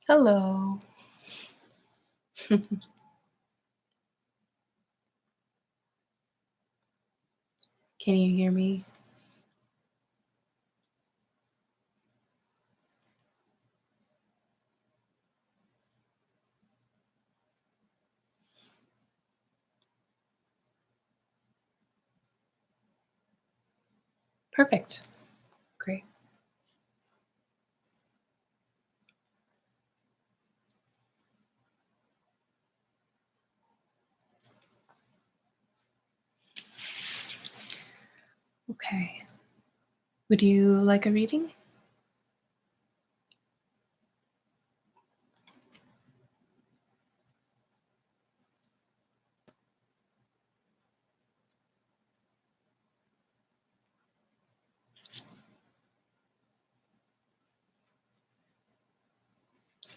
Hello. Can you hear me? Perfect. Great. Okay. Would you like a reading?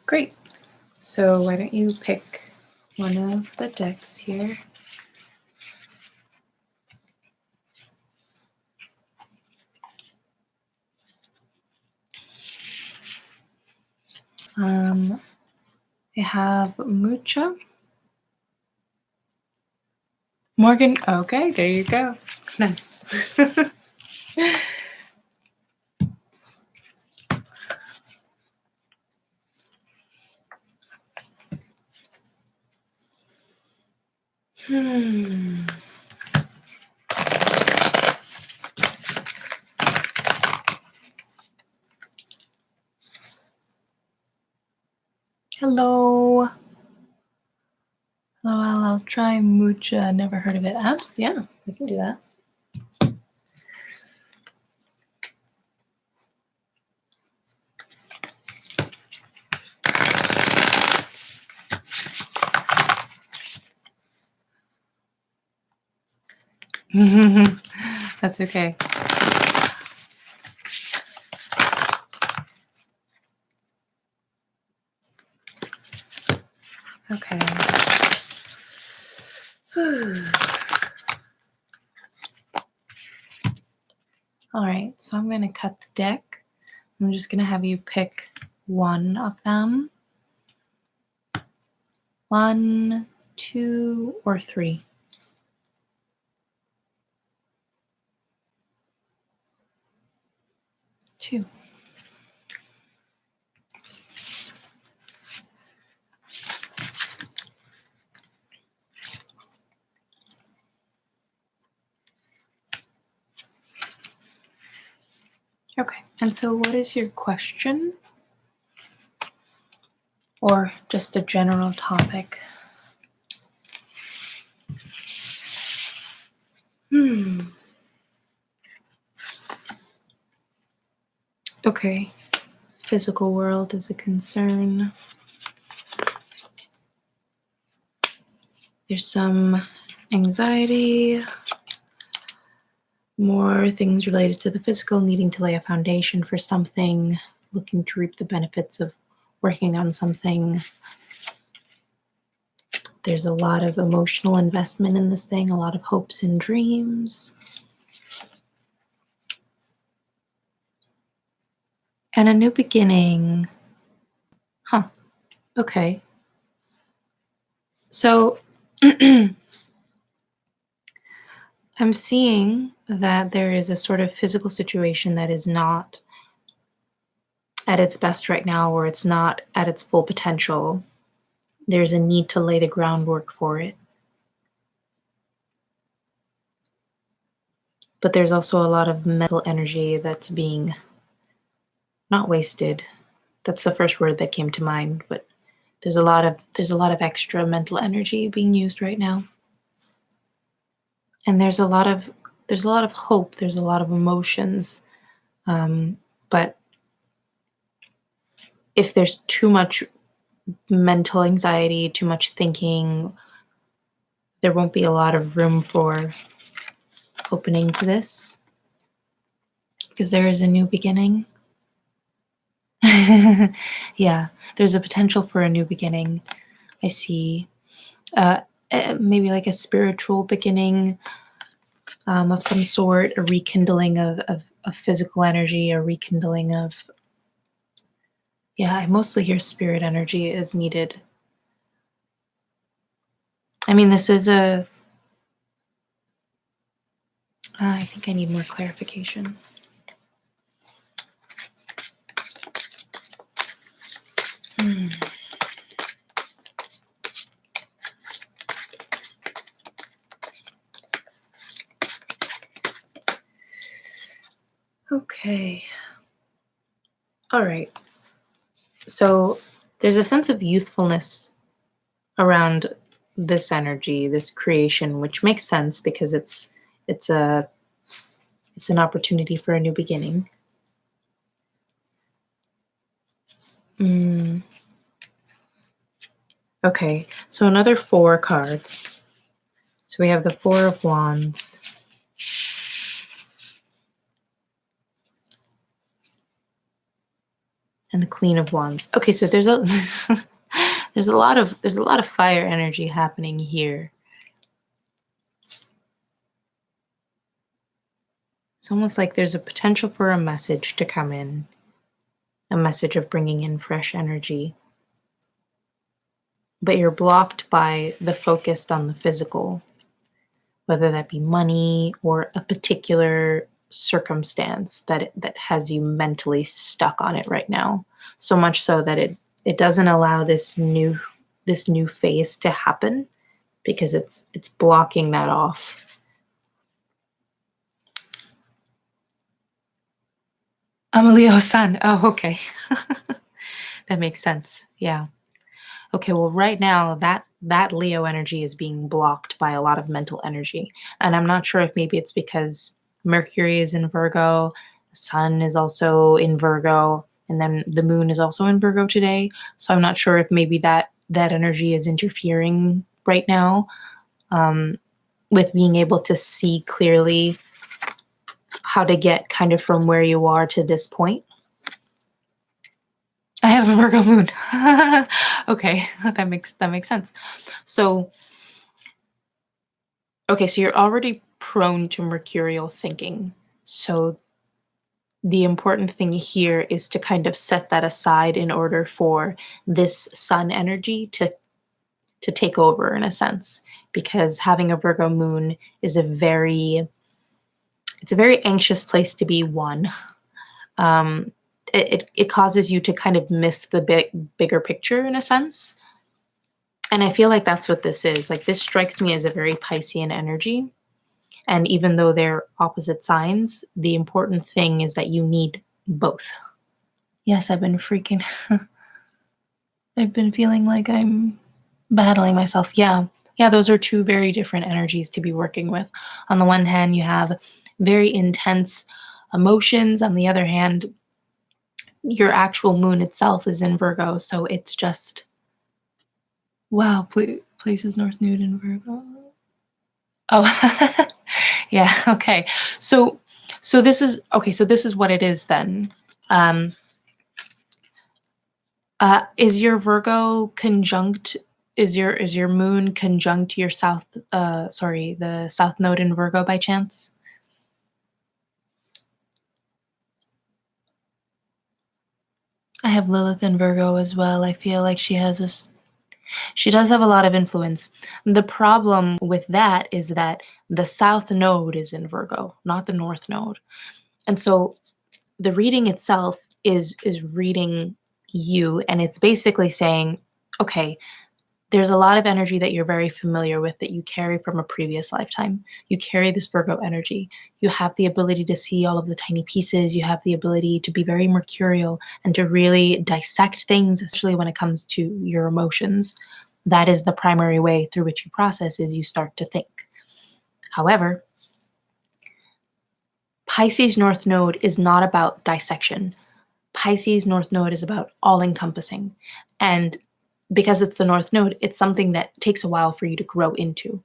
Great. So why don't you pick one of the decks here? I have Mucha. Morgan. Okay, there you go. Nice. hello. Hello, I'll try Mucha. Never heard of it. Yeah, we can do that. That's okay. Okay. All right, so I'm going to cut the deck. I'm just going to have you pick one of them. 1, 2, or 3. 2. Okay, and so what is your question? Or just a general topic? Okay, physical world is a concern. There's some anxiety, more things related to the physical, needing to lay a foundation for something, looking to reap the benefits of working on something. There's a lot of emotional investment in this thing, a lot of hopes and dreams. And a new beginning. Huh. Okay. So I'm seeing that there is a sort of physical situation that is not at its best right now, or it's not at its full potential. There's a need to lay the groundwork for it. But there's also a lot of mental energy that's being not wasted. That's the first word that came to mind, but there's a lot of extra mental energy being used right now. And there's a lot of hope, there's a lot of emotions. But if there's too much mental anxiety, too much thinking, there won't be a lot of room for opening to this, because there is a new beginning. Yeah, there's a potential for a new beginning. I see maybe like a spiritual beginning of some sort, a rekindling of physical energy, a rekindling of, yeah, I mostly hear spirit energy is needed. I mean, this is I think I need more clarification. Okay. All right. So there's a sense of youthfulness around this energy, this creation, which makes sense because it's an opportunity for a new beginning. Okay, so another 4 cards. So we have the 4 of Wands. And the Queen of Wands. Okay, so there's a there's a lot of fire energy happening here. It's almost like there's a potential for a message to come in, a message of bringing in fresh energy. But you're blocked by the focus on the physical, whether that be money or a particular circumstance that has you mentally stuck on it right now. So much so that it doesn't allow this new phase to happen, because it's blocking that off. I'm a Leo sun. Oh, okay. That makes sense. Yeah. Okay, well, right now that Leo energy is being blocked by a lot of mental energy. And I'm not sure if maybe it's because Mercury is in Virgo, the sun is also in Virgo, and then the moon is also in Virgo today. So I'm not sure if maybe that energy is interfering right now, um, with being able to see clearly how to get kind of from where you are to this point. I have a Virgo moon. Okay, that makes sense. So, okay, so you're already prone to mercurial thinking. So the important thing here is to kind of set that aside in order for this sun energy to take over in a sense, because having a Virgo moon is it's a very anxious place to be, one. Um, it causes you to kind of miss the bigger picture in a sense. And I feel like that's what this is. Like, this strikes me as a very Piscean energy. And even though they're opposite signs, the important thing is that you need both. Yes, I've been freaking. I've been feeling like I'm battling myself. Yeah. Yeah, those are two very different energies to be working with. On the one hand, you have very intense emotions. On the other hand, your actual moon itself is in Virgo. So it's just, wow, places North Nude in Virgo. Oh, yeah. Okay. So, so this is what it is then. Um, is your Virgo conjunct? Is your moon conjunct your south? Sorry, the south node in Virgo by chance? I have Lilith in Virgo as well. I feel like she has this. She does have a lot of influence. The problem with that is that the south node is in Virgo, not the north node, and so the reading itself is reading you, and it's basically saying, okay, there's a lot of energy that you're very familiar with that you carry from a previous lifetime. You carry this Virgo energy. You have the ability to see all of the tiny pieces. You have the ability to be very mercurial and to really dissect things, especially when it comes to your emotions. That is the primary way through which you process, is you start to think. However, Pisces North Node is not about dissection. Pisces North Node is about all encompassing. And because it's the North Node, it's something that takes a while for you to grow into.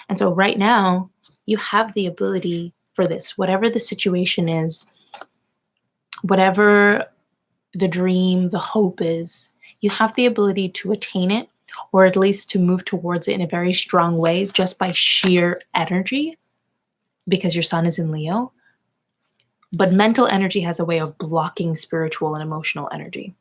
And so right now, you have the ability for this. Whatever the situation is, whatever the dream, the hope is, you have the ability to attain it, or at least to move towards it in a very strong way just by sheer energy, because your sun is in Leo. But mental energy has a way of blocking spiritual and emotional energy.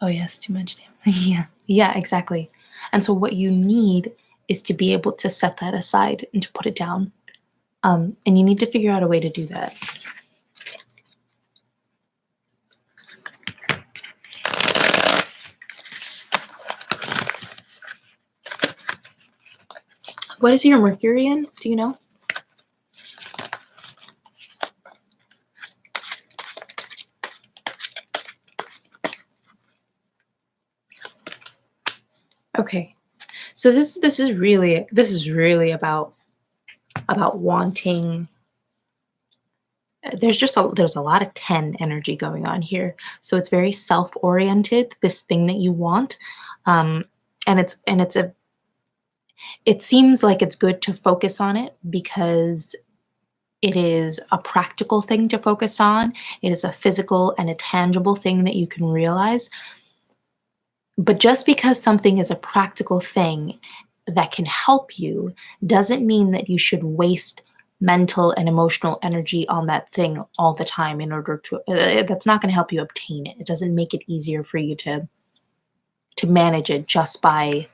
Oh, yes, too much damn. Yeah, exactly. And so what you need is to be able to set that aside and to put it down. And you need to figure out a way to do that. What is your Mercury in? Do you know? Okay. So this is really about wanting. There's a lot of 10 energy going on here. So it's very self-oriented, this thing that you want. Um, and it seems like it's good to focus on it because it is a practical thing to focus on. It is a physical and a tangible thing that you can realize. But just because something is a practical thing that can help you doesn't mean that you should waste mental and emotional energy on that thing all the time in order to that's not going to help you obtain it. It doesn't make it easier for you to manage it just by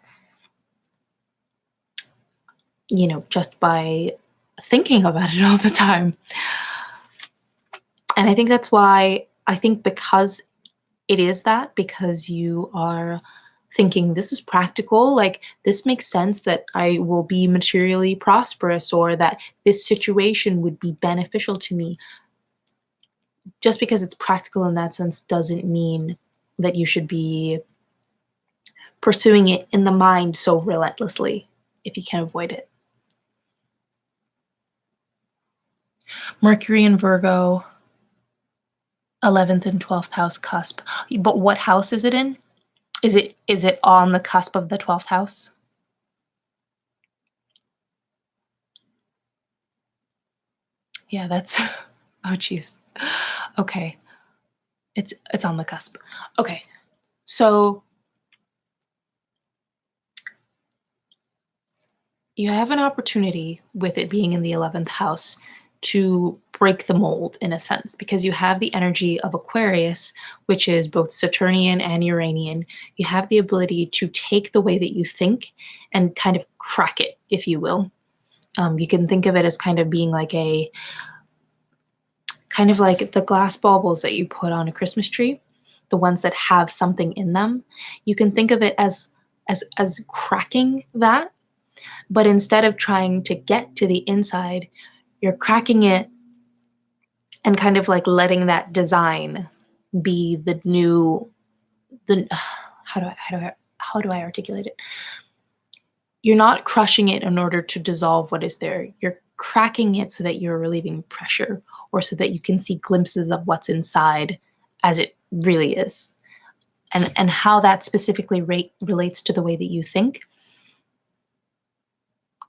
thinking about it all the time. And I think that's why I think because it is that, because you are thinking this is practical, like this makes sense that I will be materially prosperous or that this situation would be beneficial to me. Just because it's practical in that sense doesn't mean that you should be pursuing it in the mind so relentlessly if you can avoid it. Mercury in Virgo, 11th and 12th house cusp. But what house is it in? Is it on the cusp of the 12th house? Yeah, that's oh geez. Okay. It's on the cusp. Okay. So you have an opportunity with it being in the 11th house to break the mold in a sense because you have the energy of Aquarius, which is both Saturnian and Uranian. You have the ability to take the way that you think and kind of crack it, if you will. You can think of it as kind of being like kind of like the glass baubles that you put on a Christmas tree, the ones that have something in them. You can think of it as cracking that, but instead of trying to get to the inside, you're cracking it and kind of like letting that design be the new the how do I articulate it? You're not crushing it in order to dissolve what is there. You're cracking it so that you're relieving pressure or so that you can see glimpses of what's inside as it really is. And how that specifically relates to the way that you think,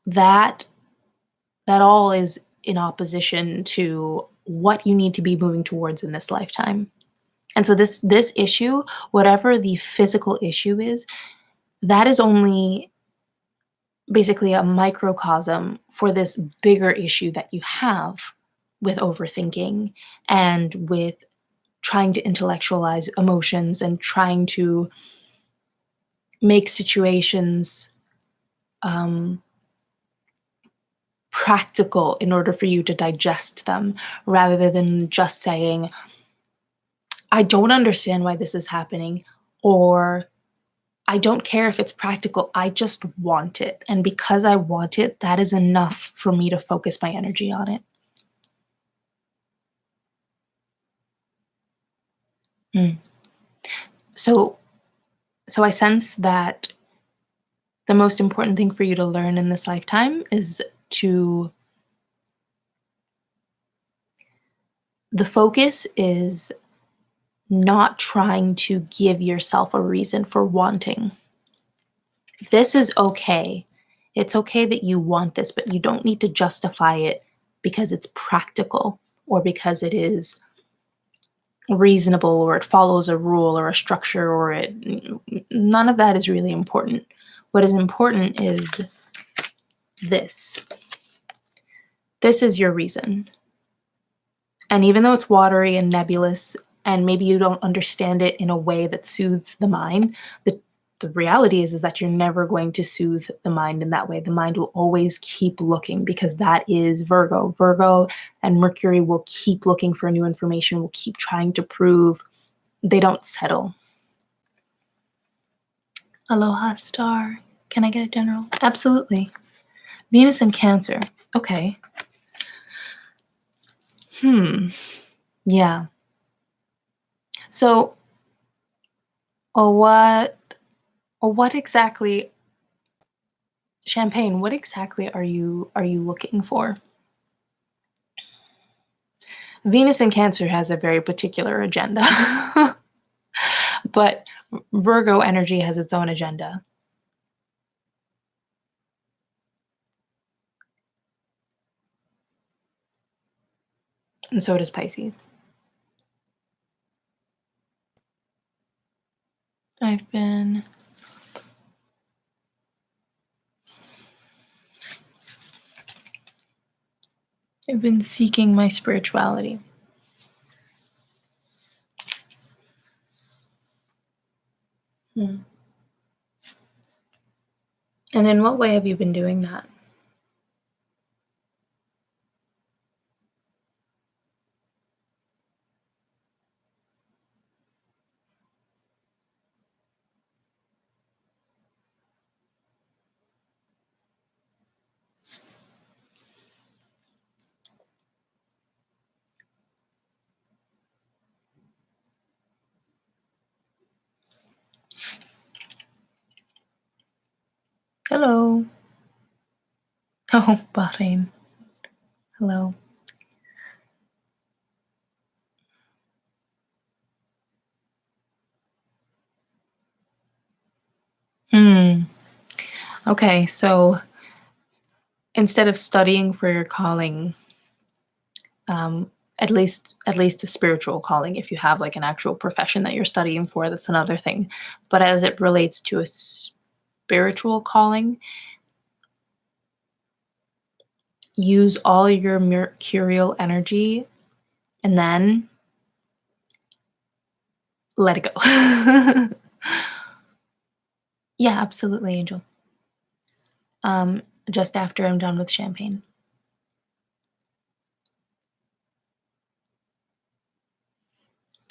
that all is in opposition to what you need to be moving towards in this lifetime. And so this issue, whatever the physical issue is, that is only basically a microcosm for this bigger issue that you have with overthinking and with trying to intellectualize emotions and trying to make situations practical in order for you to digest them rather than just saying, I don't understand why this is happening, or I don't care if it's practical. I just want it. And because I want it, that is enough for me to focus my energy on it. Mm. So I sense that the most important thing for you to learn in this lifetime is the focus is not trying to give yourself a reason for wanting. This is okay. It's okay that you want this, but you don't need to justify it because it's practical or because it is reasonable or it follows a rule or a structure or none of that is really important. What is important is this. This is your reason. And even though it's watery and nebulous and maybe you don't understand it in a way that soothes the mind, the reality is that you're never going to soothe the mind in that way. The mind will always keep looking because that is Virgo. Virgo and Mercury will keep looking for new information, will keep trying to prove. They don't settle. Aloha star. Can I get a general? Absolutely. Venus in Cancer. Okay. Yeah. So, what exactly, Champagne, what exactly are you looking for? Venus in Cancer has a very particular agenda. But Virgo energy has its own agenda. And so does Pisces. I've been seeking my spirituality. And in what way have you been doing that? Hello. Oh, Bahrain. Hello. Hmm. Okay, so instead of studying for your calling, um, at least a spiritual calling, if you have like an actual profession that you're studying for, that's another thing. But as it relates to a spiritual calling, use all your mercurial energy and then let it go. Yeah, absolutely, Angel. Just after I'm done with champagne.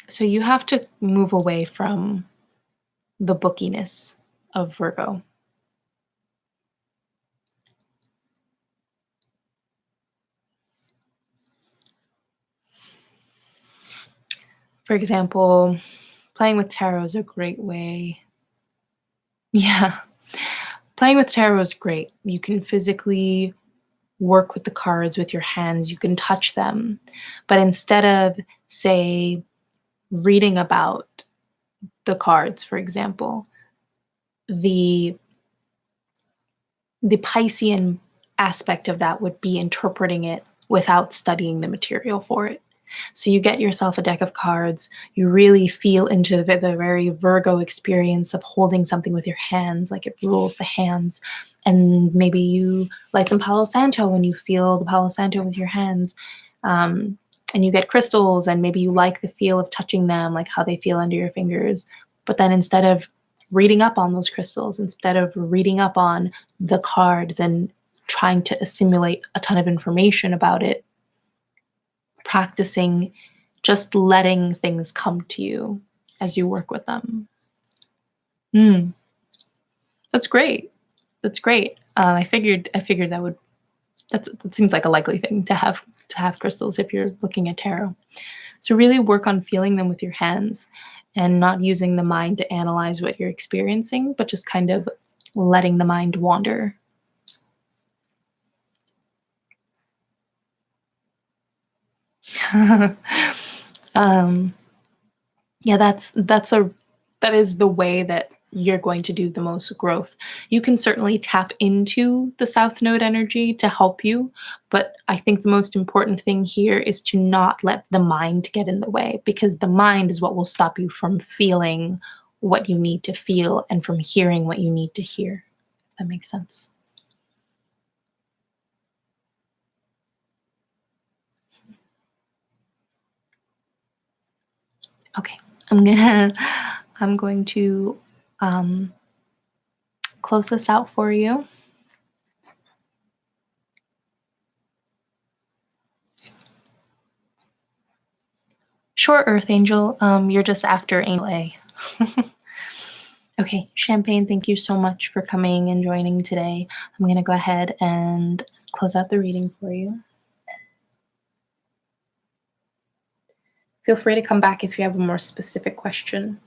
So you have to move away from the bookiness of Virgo. For example, playing with tarot is a great way. Yeah. Playing with tarot is great. You can physically work with the cards with your hands, you can touch them. But instead of, say, reading about the cards, for example, the the Piscean aspect of that would be interpreting it without studying the material for it. So you get yourself a deck of cards, you really feel into the very Virgo experience of holding something with your hands, like it rules the hands. And maybe you light some Palo Santo and you feel the Palo Santo with your hands. Um, and you get crystals, and maybe you like the feel of touching them, like how they feel under your fingers. But then instead of reading up on those crystals, instead of reading up on the card, then trying to assimilate a ton of information about it, practicing just letting things come to you as you work with them. Mm, that's great. That's great. I figured that seems like a likely thing to have crystals if you're looking at tarot. So really work on feeling them with your hands and not using the mind to analyze what you're experiencing, but just kind of letting the mind wander. um, yeah, that is the way that you're going to do the most growth. You can certainly tap into the South Node energy to help you, but I think the most important thing here is to not let the mind get in the way, because the mind is what will stop you from feeling what you need to feel and from hearing what you need to hear. If that makes sense. Okay, I'm gonna I'm going to um, close this out for you. Sure, Earth Angel. You're just after Angel A. Okay, Champagne, thank you so much for coming and joining today. I'm going to go ahead and close out the reading for you. Feel free to come back if you have a more specific question.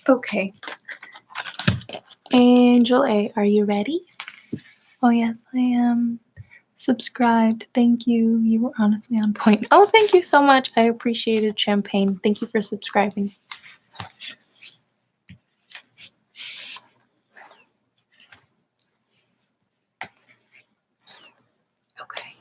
Okay. Angel A, are you ready? Oh, yes, I am. Subscribed. Thank you. You were honestly on point. Oh, thank you so much. I appreciated Champagne. Thank you for subscribing. Okay.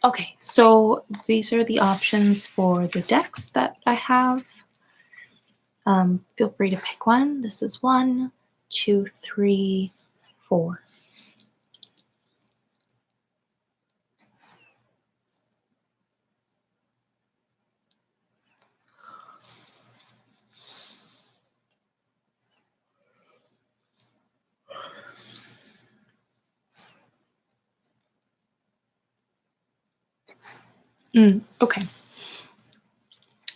Okay, so these are the options for the decks that I have. Feel free to pick one. This is 1, 2, 3, 4. Okay.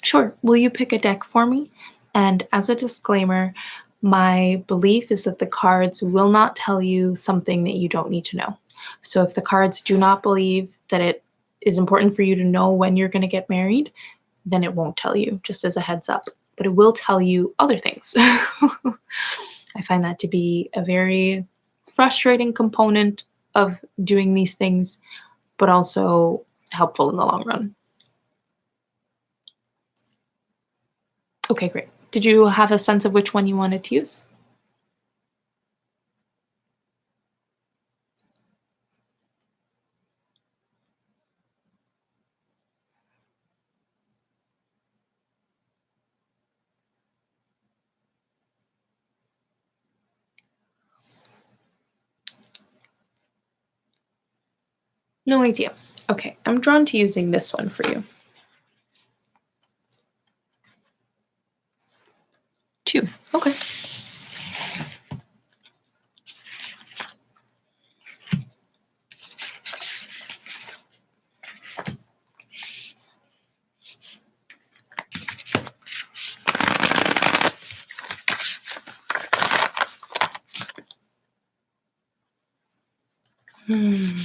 Sure. Will you pick a deck for me? And as a disclaimer, my belief is that the cards will not tell you something that you don't need to know. So if the cards do not believe that it is important for you to know when you're going to get married, then it won't tell you, just as a heads up. But it will tell you other things. I find that to be a very frustrating component of doing these things, but also helpful in the long run. Okay, great. Did you have a sense of which one you wanted to use? No idea. Okay, I'm drawn to using this one for you. 2. Okay. Hmm.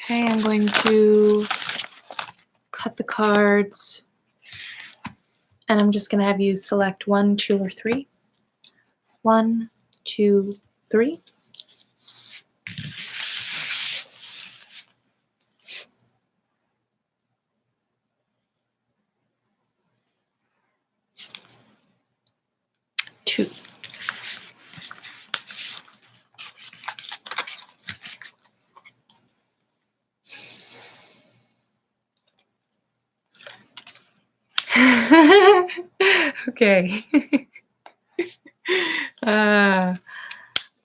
Okay, I'm going to cut the cards, and I'm just going to have you select 1, 2, or 3. 1, 2, 3. Two. Okay.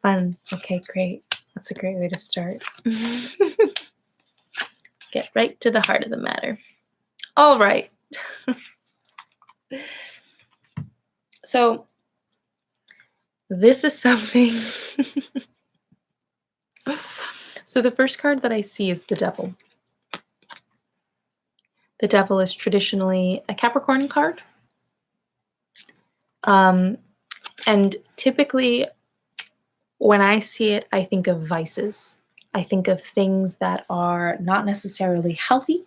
Fun. Okay, great. That's a great way to start. Get right to the heart of the matter. All right. So, this is something. So, the first card that I see is the Devil. The Devil is traditionally a Capricorn card. And typically, when I see it, I think of vices. I think of things that are not necessarily healthy.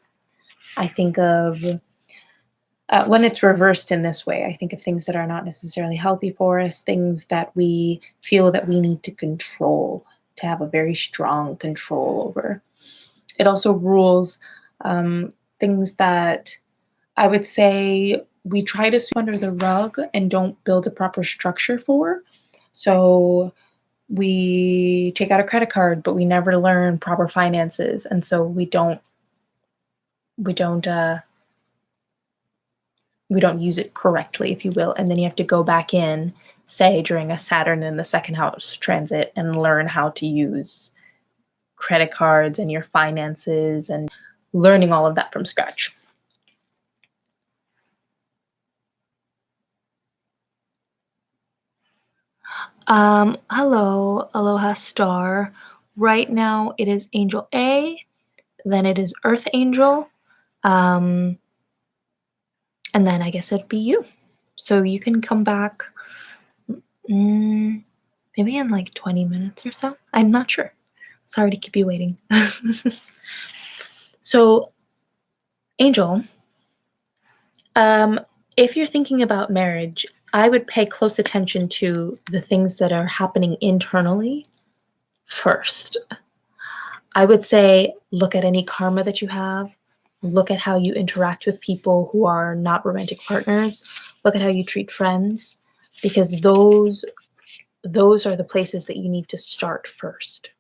I think of, when it's reversed in this way, I think of things that are not necessarily healthy for us, things that we feel that we need to control, to have a very strong control over. It also rules things that I would say we try to sweep under the rug and don't build a proper structure for. So we take out a credit card, but we never learn proper finances, and so we don't use it correctly, if you will, and then you have to go back in, say during a Saturn in the second house transit, and learn how to use credit cards and your finances and learning all of that from scratch. Hello, Aloha Star. Right now it is Angel A, then it is Earth Angel, and then I guess it'd be you. So you can come back maybe in like 20 minutes or so. I'm not sure. Sorry to keep you waiting. So, Angel, if you're thinking about marriage, I would pay close attention to the things that are happening internally first. I would say look at any karma that you have, look at how you interact with people who are not romantic partners, look at how you treat friends, because those those are the places that you need to start first.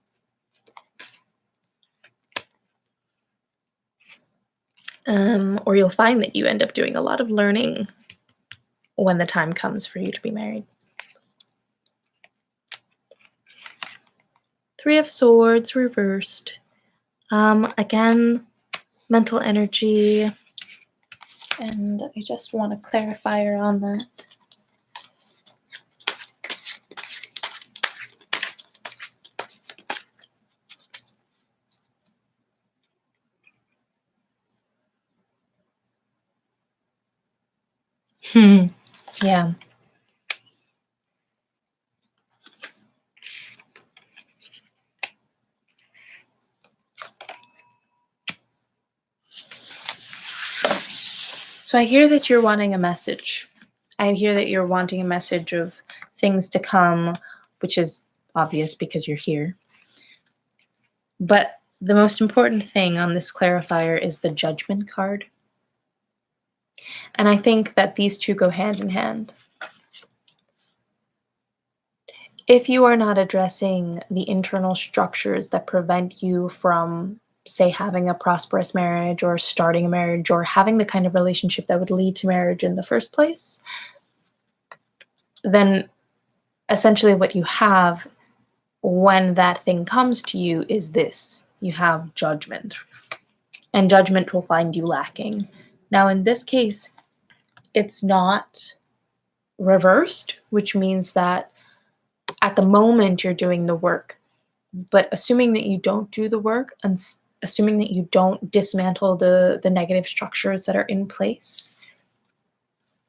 Or you'll find that you end up doing a lot of learning when the time comes for you to be married. Three of Swords reversed. Again, mental energy. And I just want a clarifier on that. Yeah. So I hear that you're wanting a message. I hear that you're wanting a message of things to come, which is obvious because you're here. But the most important thing on this clarifier is the Judgment card. And I think that these two go hand in hand. If you are not addressing the internal structures that prevent you from, say, having a prosperous marriage or starting a marriage or having the kind of relationship that would lead to marriage in the first place, then essentially what you have when that thing comes to you is this. You have judgment. And judgment will find you lacking. Now, in this case, it's not reversed, which means that at the moment you're doing the work, but assuming that you don't do the work and assuming that you don't dismantle the negative structures that are in place,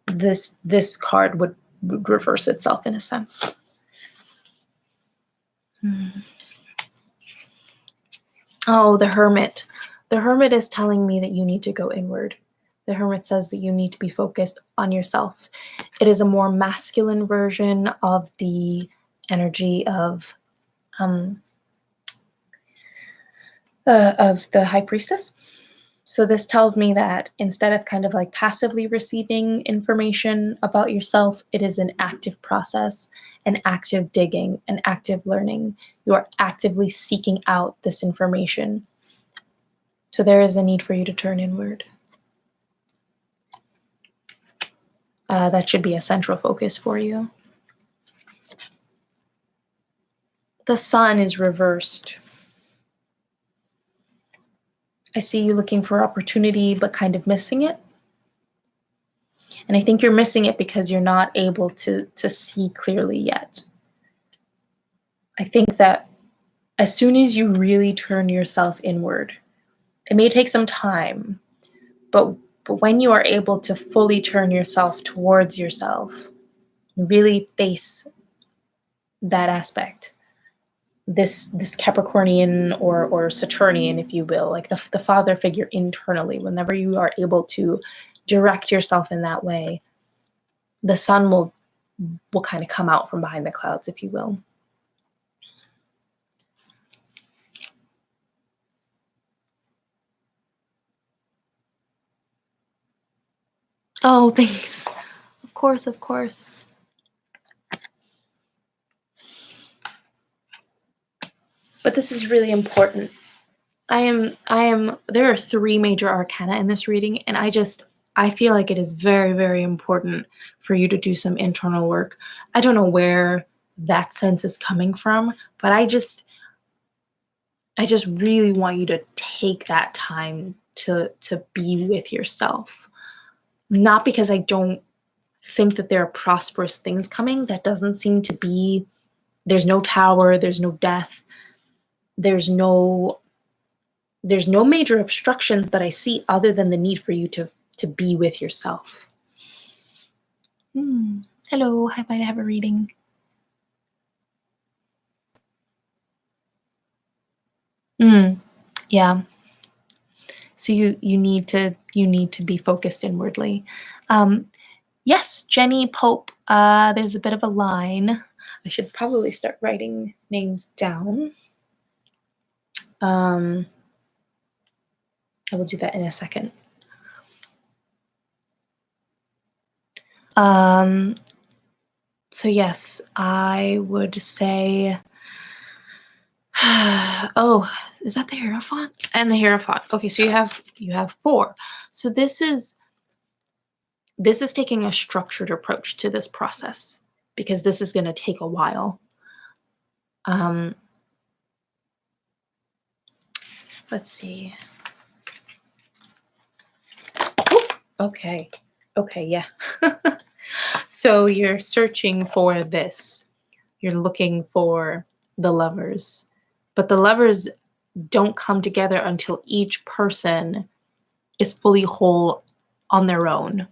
this card would reverse itself in a sense. Oh, the Hermit. The Hermit is telling me that you need to go inward. The Hermit says that you need to be focused on yourself. It is a more masculine version of the energy of the High Priestess. So this tells me that instead of kind of like passively receiving information about yourself, it is an active process, an active digging, an active learning. You are actively seeking out this information. So there is a need for you to turn inward. That should be a central focus for you. The Sun is reversed. I see you looking for opportunity, but kind of missing it. And I think you're missing it because you're not able to see clearly yet. I think that as soon as you really turn yourself inward, it may take some time, but when you are able to fully turn yourself towards yourself, really face that aspect, this Capricornian or Saturnian, if you will, like the father figure internally, whenever you are able to direct yourself in that way, the sun will kind of come out from behind the clouds, if you will. Oh, thanks. Of course, of course. But this is really important. There are 3 major arcana in this reading, and I feel like it is very, very important for you to do some internal work. I don't know where that sense is coming from, but I just really want you to take that time to be with yourself. Not because I don't think that there are prosperous things coming. That doesn't seem to be. There's no tower, there's no death, there's no major obstructions that I see other than the need for you to be with yourself. Hello, I might have a reading. Yeah. So you need to be focused inwardly. Yes, Jenny Pope. There's a bit of a line. I should probably start writing names down. I will do that in a second. So yes, I would say, oh, is that the Hierophant? And the Hierophant. Okay, so you have four. So this is taking a structured approach to this process because this is going to take a while. Um, let's see. Okay. Okay, yeah. So you're searching for this. You're looking for the lovers. But the lovers don't come together until each person is fully whole on their own.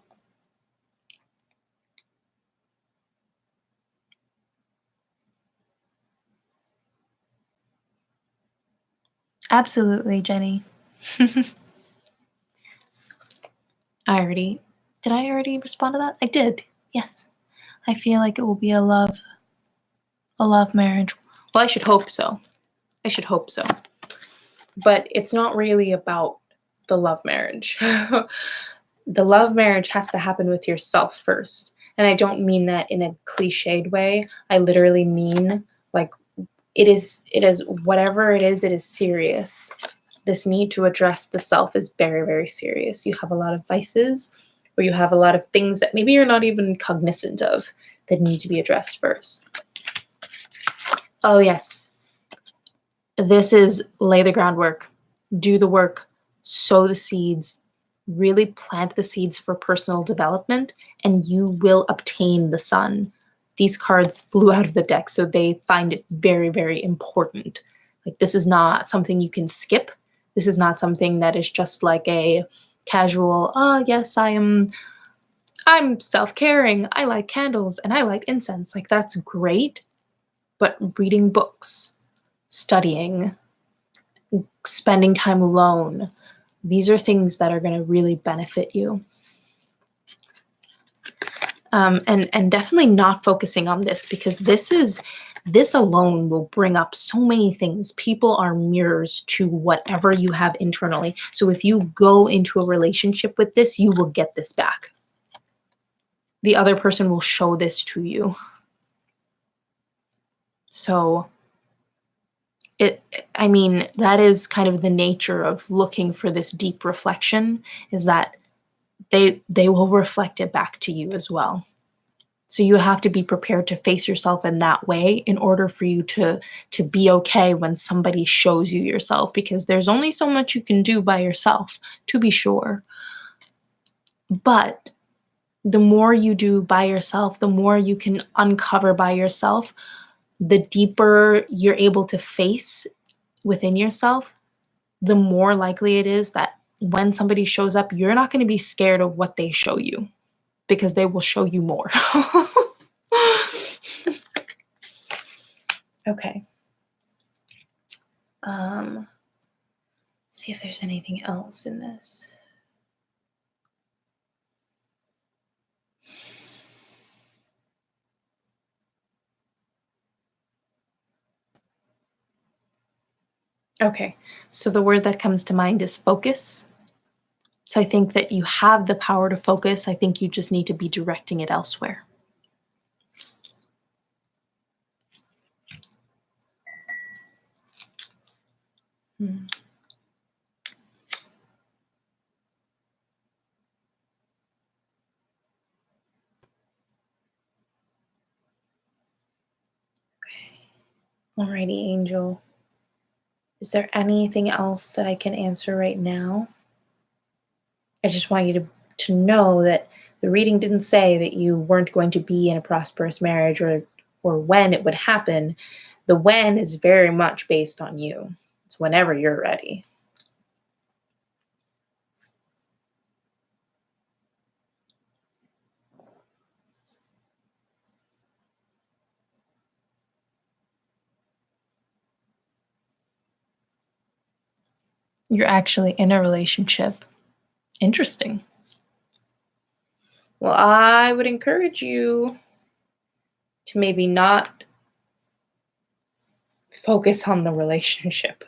Absolutely, Jenny. Did I already respond to that? I did. Yes. I feel like it will be a love marriage. Well, I should hope so. I should hope so. But it's not really about the love marriage. The love marriage has to happen with yourself first. And I don't mean that in a cliched way. I literally mean like it is whatever it is serious. This need to address the self is very, very serious. You have a lot of vices, or you have a lot of things that maybe you're not even cognizant of that need to be addressed first. Oh, yes. This is lay the groundwork, do the work, sow the seeds, really plant the seeds for personal development, and you will obtain the sun. These cards flew out of the deck, so they find it very, very important. Like, this is not something you can skip. This is not something that is just like a casual, oh, yes, I'm self-caring. I like candles and I like incense. Like, that's great. But reading books, studying, spending time alone, these are things that are going to really benefit you. And definitely not focusing on this, because this alone will bring up so many things. People are mirrors to whatever you have internally. So if you go into a relationship with this, you will get this back. The other person will show this to you. So that is kind of the nature of looking for this deep reflection, is that they will reflect it back to you as well. So you have to be prepared to face yourself in that way in order for you to be okay when somebody shows you yourself, because there's only so much you can do by yourself, to be sure. But the more you do by yourself, the more you can uncover by yourself, the deeper you're able to face within yourself, the more likely it is that when somebody shows up, you're not going to be scared of what they show you, because they will show you more. Okay. See if there's anything else in this. Okay, so the word that comes to mind is focus. So I think that you have the power to focus. I think you just need to be directing it elsewhere. Okay. Alrighty, Angel. Is there anything else that I can answer right now? I just want you to know that the reading didn't say that you weren't going to be in a prosperous marriage, or when it would happen. The when is very much based on you. It's whenever you're ready. You're actually in a relationship. Interesting. Well, I would encourage you to maybe not focus on the relationship.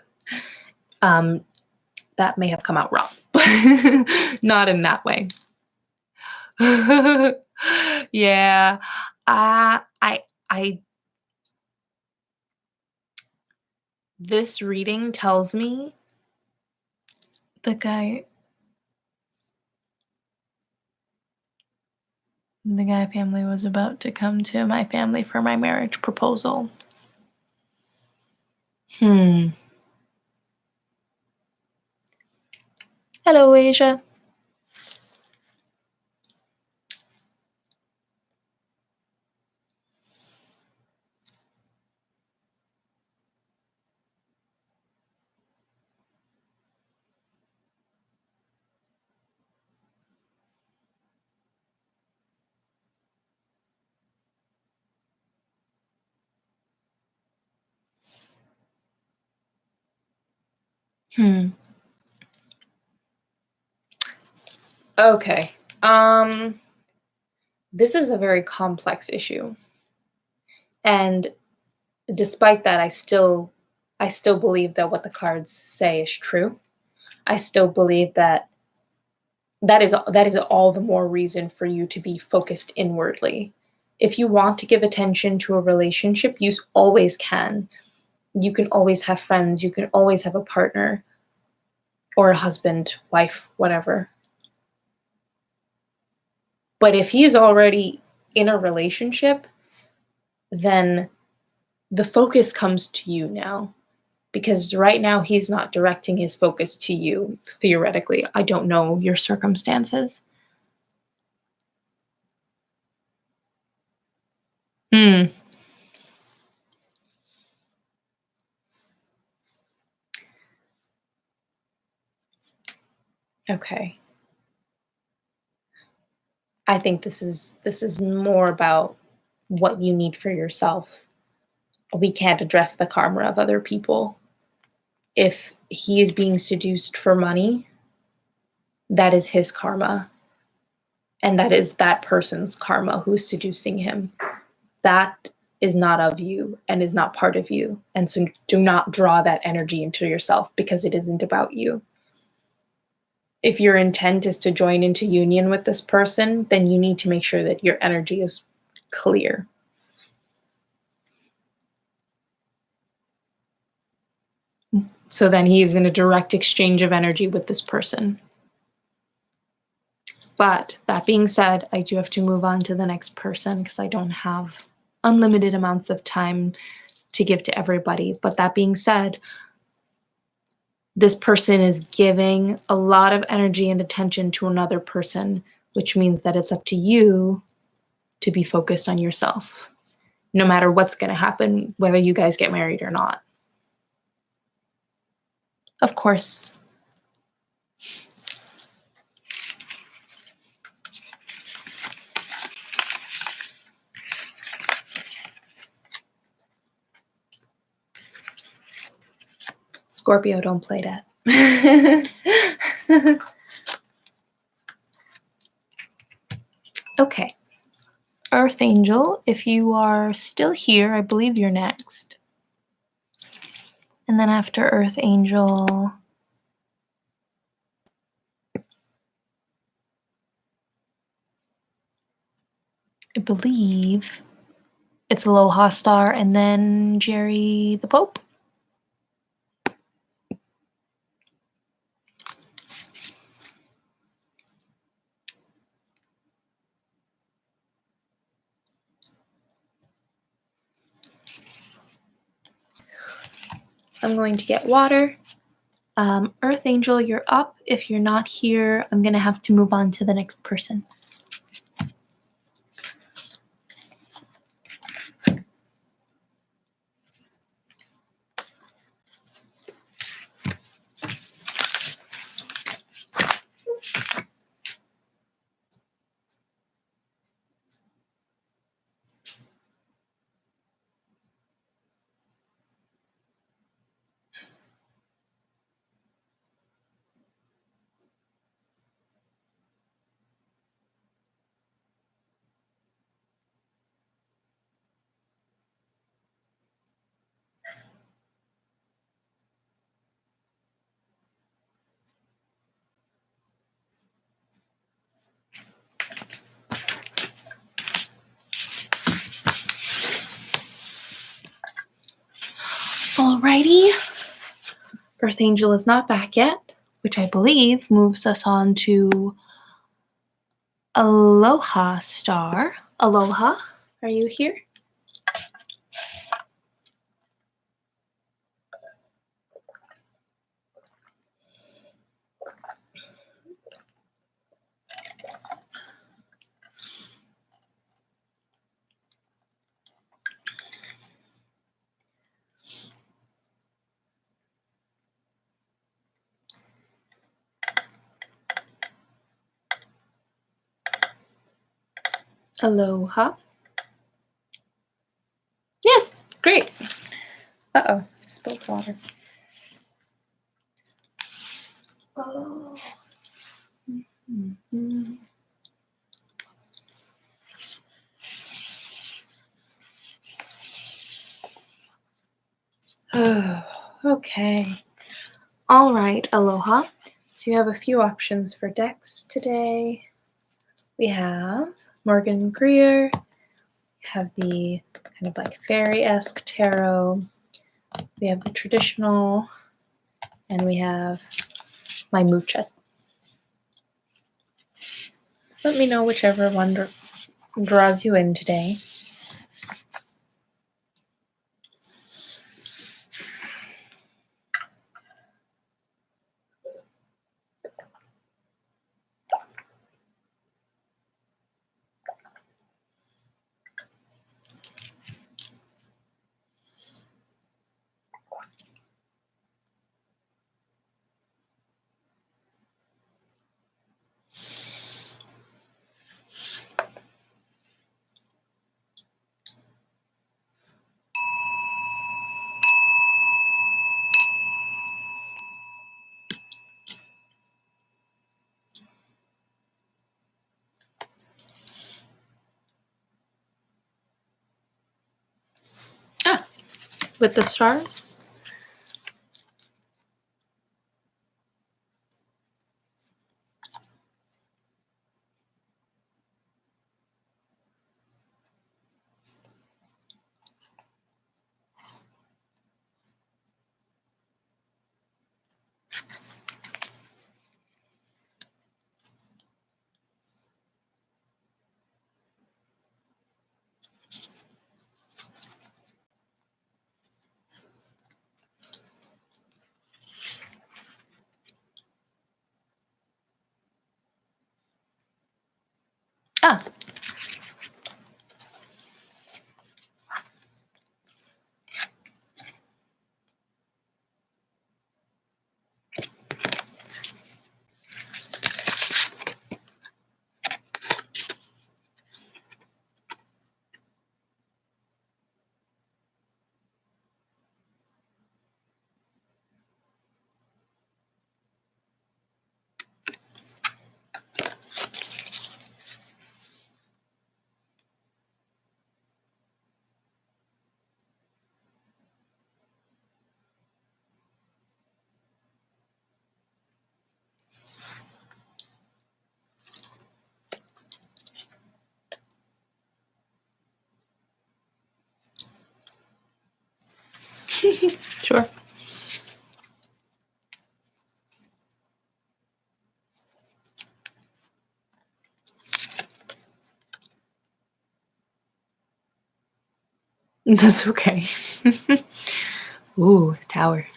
That may have come out wrong, but not in that way. Yeah, I this reading tells me the guy family was about to come to my family for my marriage proposal. Hello, Asia. Okay. This is a very complex issue. And despite that, I still believe that what the cards say is true. I still believe that that is all the more reason for you to be focused inwardly. If you want to give attention to a relationship, you always can. You can always have friends, you can always have a partner or a husband, wife, whatever. But if he's already in a relationship, then the focus comes to you now, because right now he's not directing his focus to you, theoretically. I don't know your circumstances. Hmm. Okay. I think this is more about what you need for yourself. We can't address the karma of other people. If he is being seduced for money, that is his karma. And that is that person's karma who's seducing him. That is not of you and is not part of you. And so do not draw that energy into yourself, because it isn't about you. If your intent is to join into union with this person, then you need to make sure that your energy is clear. So then he's in a direct exchange of energy with this person. But that being said, I do have to move on to the next person because I don't have unlimited amounts of time to give to everybody. But that being said, this person is giving a lot of energy and attention to another person, which means that it's up to you to be focused on yourself, no matter what's going to happen, whether you guys get married or not. Of course. Scorpio, don't play that. Okay. Earth Angel, if you are still here, I believe you're next. And then after Earth Angel, I believe it's Aloha Star, and then Jerry the Pope. I'm going to get water. Earth Angel, you're up. If you're not here, I'm going to have to move on to the next person. Alrighty. Earth Angel is not back yet, which I believe moves us on to Aloha Star. Aloha, are you here? Aloha. Yes, great. Uh-oh, spilled water. Oh. Mm-hmm. Okay. All right, Aloha. So you have a few options for decks today. We have Morgan Greer. We have the kind of like fairy-esque tarot. We have the traditional, and we have my Mucha. Let me know whichever one draws you in today. With the stars. Ah. Sure. That's okay. Ooh, tower.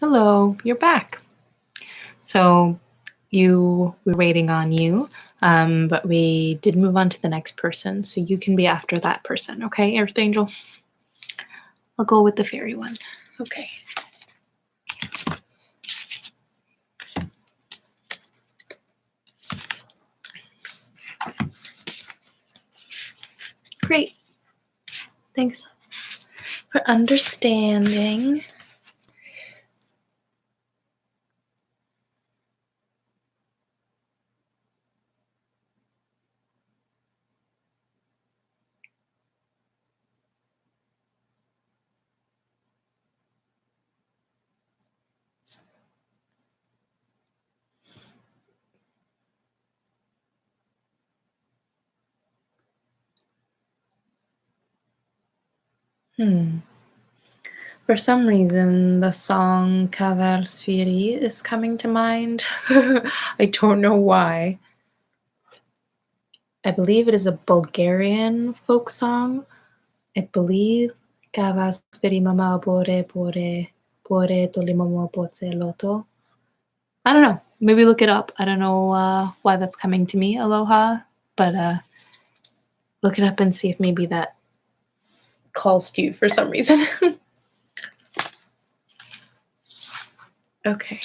Hello, you're back. So we're waiting on you, but we did move on to the next person, so you can be after that person, okay, Earth Angel? I'll go with the fairy one. Okay. Great. Thanks for understanding. Hmm. For some reason, the song Kaver Sfiri is coming to mind. I don't know why. I believe it is a Bulgarian folk song. I believe Kaver Sfiri Mama Bore Tolimomo Poce Loto. I don't know. Maybe look it up. I don't know why that's coming to me, Aloha, but look it up and see if maybe that calls to you for some reason. Okay.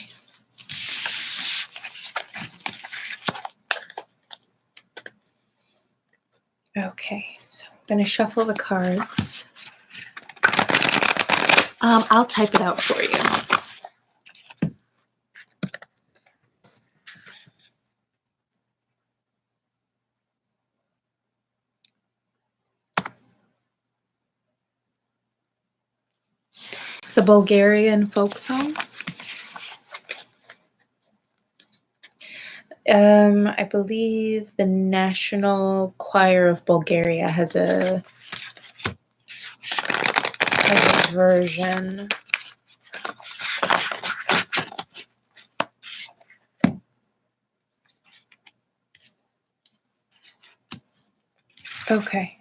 Okay, so I'm going to shuffle the cards. I'll type it out for you. It's a Bulgarian folk song. I believe the National Choir of Bulgaria has a version. Okay.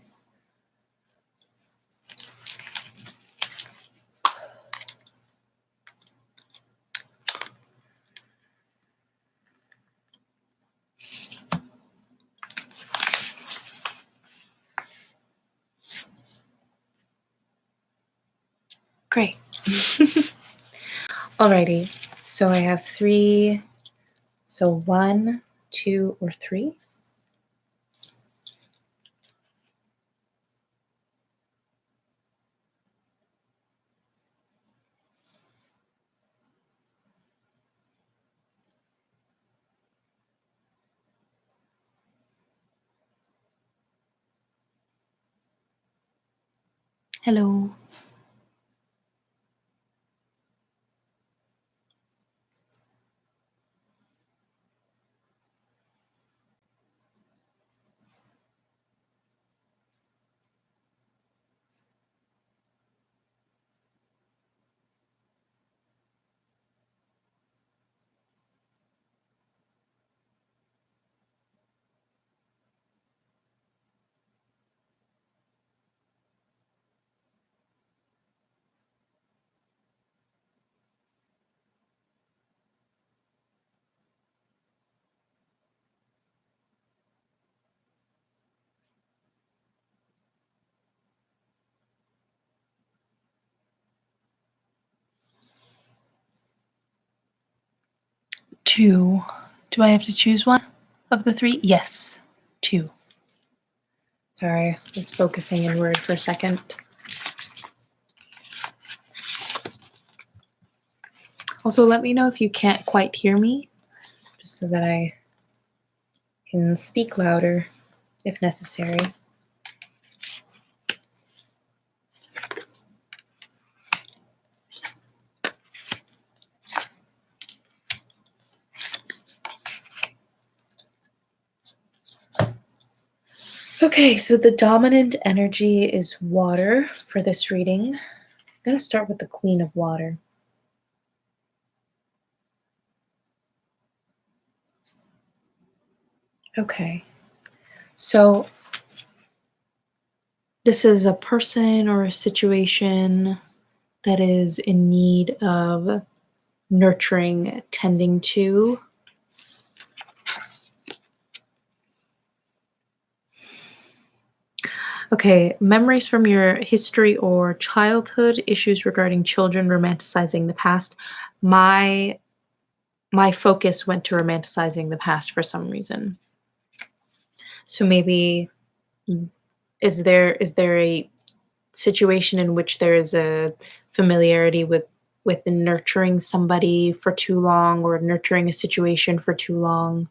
Great. Alrighty. So I have 3. So 1, 2, or 3. Hello. Two. Do I have to choose one of the 3? Yes. 2. Sorry, I was focusing inward for a second. Also, let me know if you can't quite hear me, just so that I can speak louder if necessary. Okay, so the dominant energy is water for this reading. I'm going to start with the Queen of Water. Okay, so this is a person or a situation that is in need of nurturing, tending to. Okay, memories from your history or childhood, issues regarding children, romanticizing the past. My focus went to romanticizing the past for some reason. So maybe is there a situation in which there is a familiarity with nurturing somebody for too long or nurturing a situation for too long?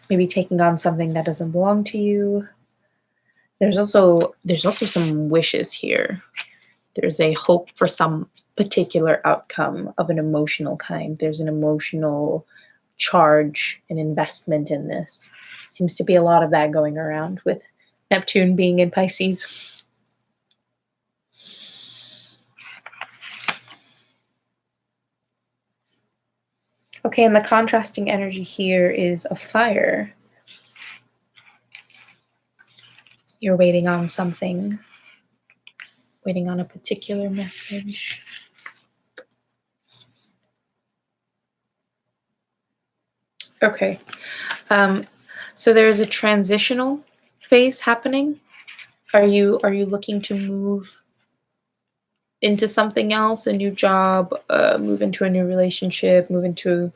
Maybe taking on something that doesn't belong to you. There's also some wishes here. There's a hope for some particular outcome of an emotional kind. There's an emotional charge and investment in this. Seems to be a lot of that going around with Neptune being in Pisces. Okay, and the contrasting energy here is a fire. You're waiting on something, waiting on a particular message. Okay. So there's a transitional phase happening. Are you looking to move into something else, a new job, move into a new relationship, move to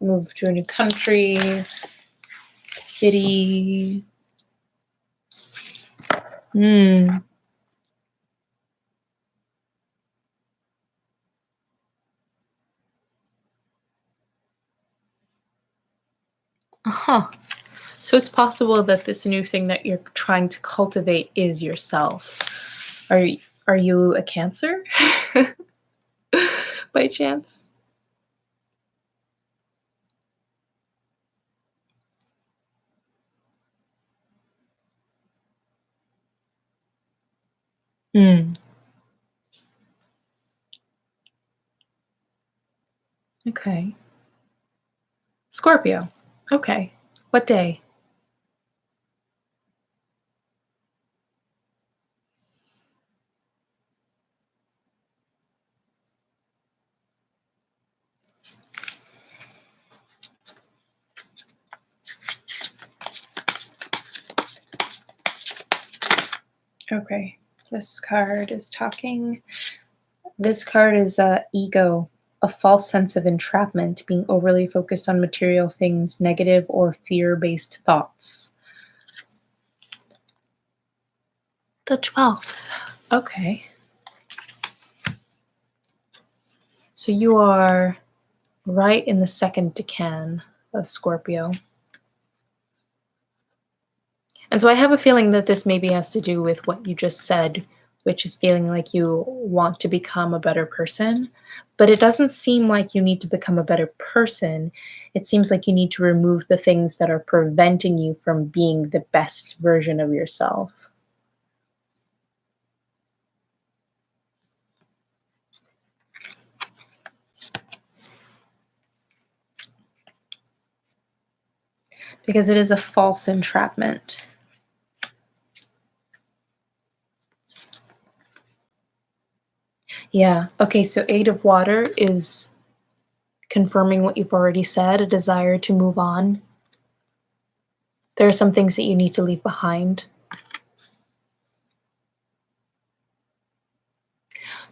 a new country, city? Hmm. Uh-huh. So it's possible that this new thing that you're trying to cultivate is yourself. Are you a Cancer by chance? Hmm. Okay. Scorpio. Okay. What day? Okay. This card is talking. This card is ego, a false sense of entrapment, being overly focused on material things, negative or fear-based thoughts. The 12th. Okay. So you are right in the second decan of Scorpio. And so I have a feeling that this maybe has to do with what you just said, which is feeling like you want to become a better person. But it doesn't seem like you need to become a better person. It seems like you need to remove the things that are preventing you from being the best version of yourself. Because it is a false entrapment. Yeah. Okay. So, Eight of Water is confirming what you've already said, a desire to move on. There are some things that you need to leave behind.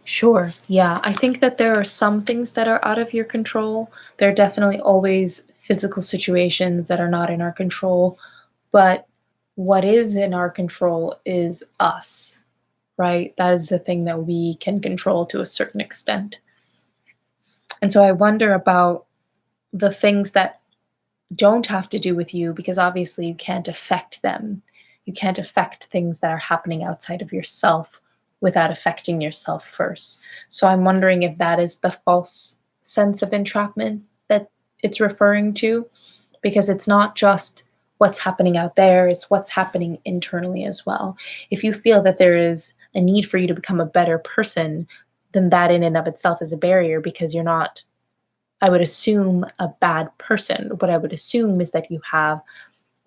Sure. Yeah. I think that there are some things that are out of your control. There are definitely always physical situations that are not in our control. But what is in our control is us, right? That is the thing that we can control to a certain extent. And so I wonder about the things that don't have to do with you because obviously you can't affect them. You can't affect things that are happening outside of yourself without affecting yourself first. So I'm wondering if that is the false sense of entrapment that it's referring to, because it's not just what's happening out there, it's what's happening internally as well. If you feel that there is a need for you to become a better person, then that in and of itself is a barrier because you're not, I would assume, a bad person. What I would assume is that you have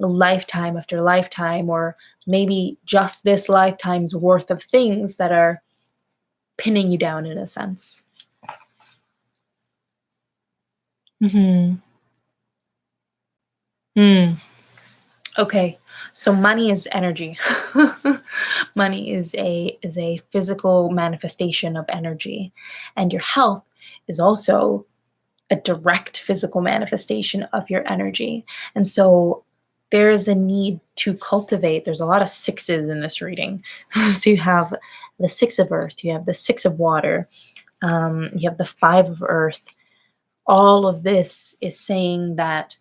lifetime after lifetime, or maybe just this lifetime's worth of things that are pinning you down in a sense. Hmm. Hmm. Okay. So money is energy. Money is a physical manifestation of energy, and your health is also a direct physical manifestation of your energy. And so there is a need to cultivate. There's a lot of sixes in this reading. So you have the six of earth, you have the six of water, you have the five of earth. All of this is saying that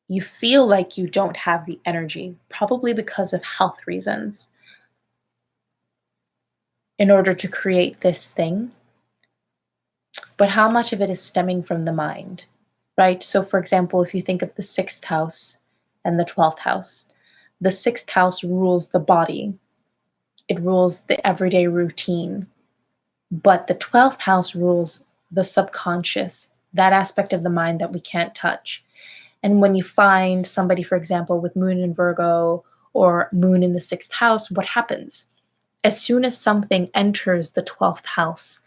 you feel like you don't have the energy, probably because of health reasons, in order to create this thing. But how much of it is stemming from the mind, right? So, for example, if you think of the sixth house and the 12th house, The sixth house rules the body, it rules the everyday routine, but the 12th house rules the subconscious, that aspect of the mind that we can't touch. And when you find somebody, for example, with moon in Virgo or moon in the sixth house, what happens? As soon as something enters the 12th house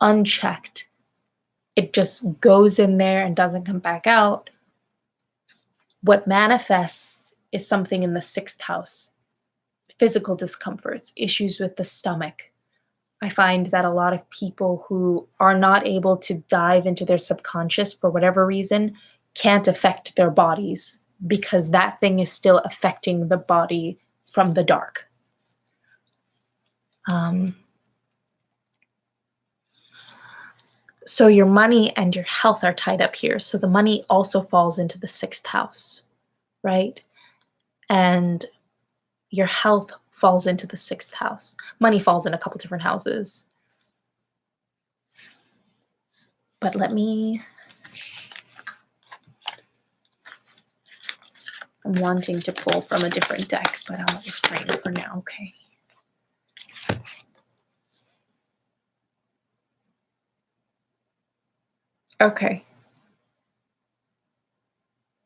unchecked, it just goes in there and doesn't come back out. What manifests is something in the sixth house, physical discomforts, issues with the stomach. I find that a lot of people who are not able to dive into their subconscious for whatever reason can't affect their bodies because that thing is still affecting the body from the dark. So your money and your health are tied up here. So the money also falls into the sixth house, right? And your health falls into the sixth house. Money falls in a couple different houses. But I'm wanting to pull from a different deck, but I'll refrain for now, okay? Okay.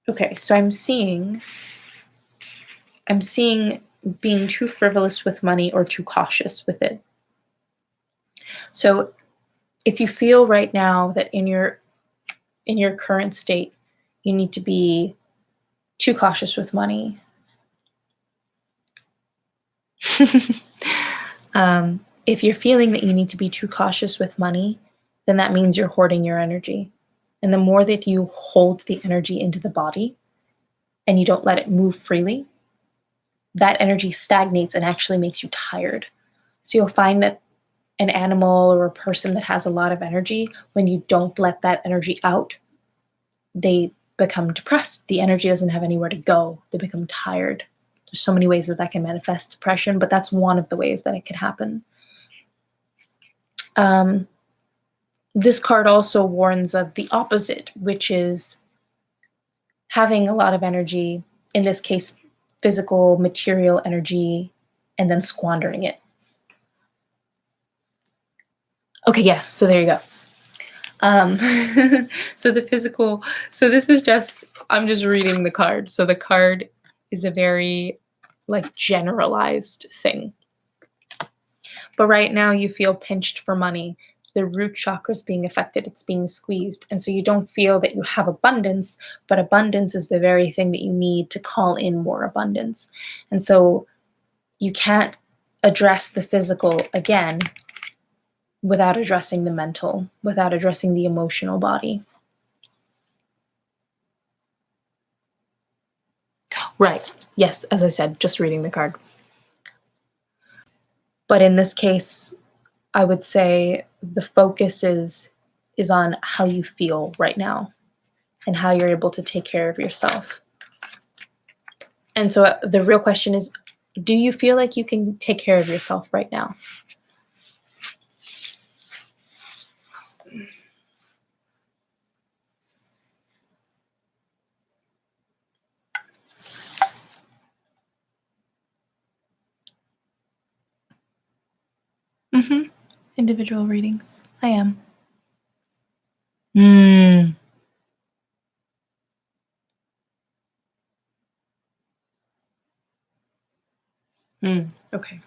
Okay, so I'm seeing being too frivolous with money or too cautious with it. So if you feel right now that in your current state, you need to be too cautious with money, if you're feeling that you need to be too cautious with money, then that means you're hoarding your energy. And the more that you hold the energy into the body and you don't let it move freely, that energy stagnates and actually makes you tired. So you'll find that an animal or a person that has a lot of energy, when you don't let that energy out, they become depressed. The energy doesn't have anywhere to go. They become tired. There's so many ways that that can manifest depression, but that's one of the ways that it can happen. This card also warns of the opposite, which is having a lot of energy, in this case, physical, material energy, and then squandering it. Okay, yeah, so there you go. So the physical, so this is just, I'm just reading the card. So the card is a very like generalized thing. But right now you feel pinched for money. The root chakra is being affected, it's being squeezed. And so you don't feel that you have abundance, but abundance is the very thing that you need to call in more abundance. And so you can't address the physical again without addressing the mental, without addressing the emotional body. Right. Yes, as I said, just reading the card. But in this case, I would say the focus is on how you feel right now and how you're able to take care of yourself. And so the real question is, do you feel like you can take care of yourself right now? Mm-hmm. Individual readings. I am. Okay.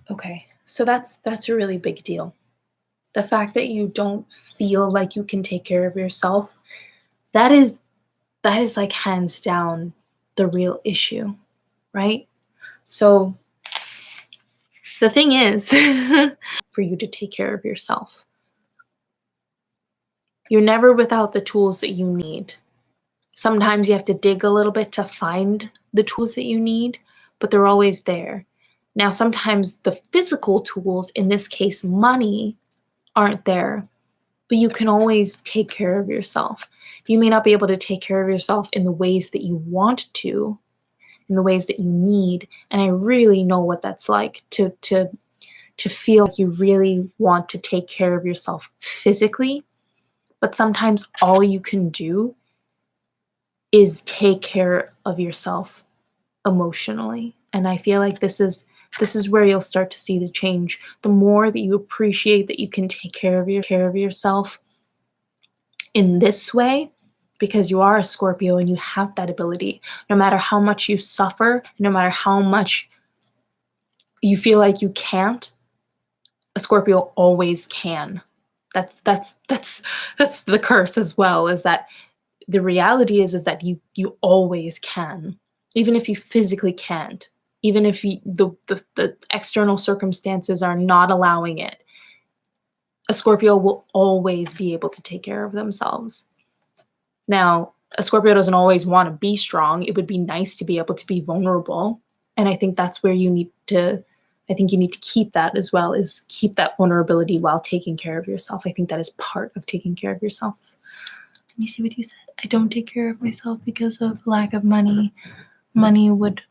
Okay. So that's a really big deal. The fact that you don't feel like you can take care of yourself, that is like hands down the real issue, right? So the thing is for you to take care of yourself. You're never without the tools that you need. Sometimes you have to dig a little bit to find the tools that you need, but they're always there. Now, sometimes the physical tools, in this case, money, aren't there, but you can always take care of yourself. You may not be able to take care of yourself in the ways that you want to, in the ways that you need. And I really know what that's like to to feel like you really want to take care of yourself physically, but sometimes all you can do is take care of yourself emotionally. And I feel like this is where you'll start to see the change. The more that you appreciate that you can take care of yourself in this way, because you are a Scorpio and you have that ability. No matter how much you suffer, no matter how much you feel like you can't, a Scorpio always can. That's the curse as well, is that the reality is that you always can, even if you physically can't, even if the external circumstances are not allowing it. A Scorpio will always be able to take care of themselves. Now, a Scorpio doesn't always want to be strong. It would be nice to be able to be vulnerable. And I think that's where you need to keep that as well, is keep that vulnerability while taking care of yourself. I think that is part of taking care of yourself. Let me see what you said. I don't take care of myself because of lack of money. Money would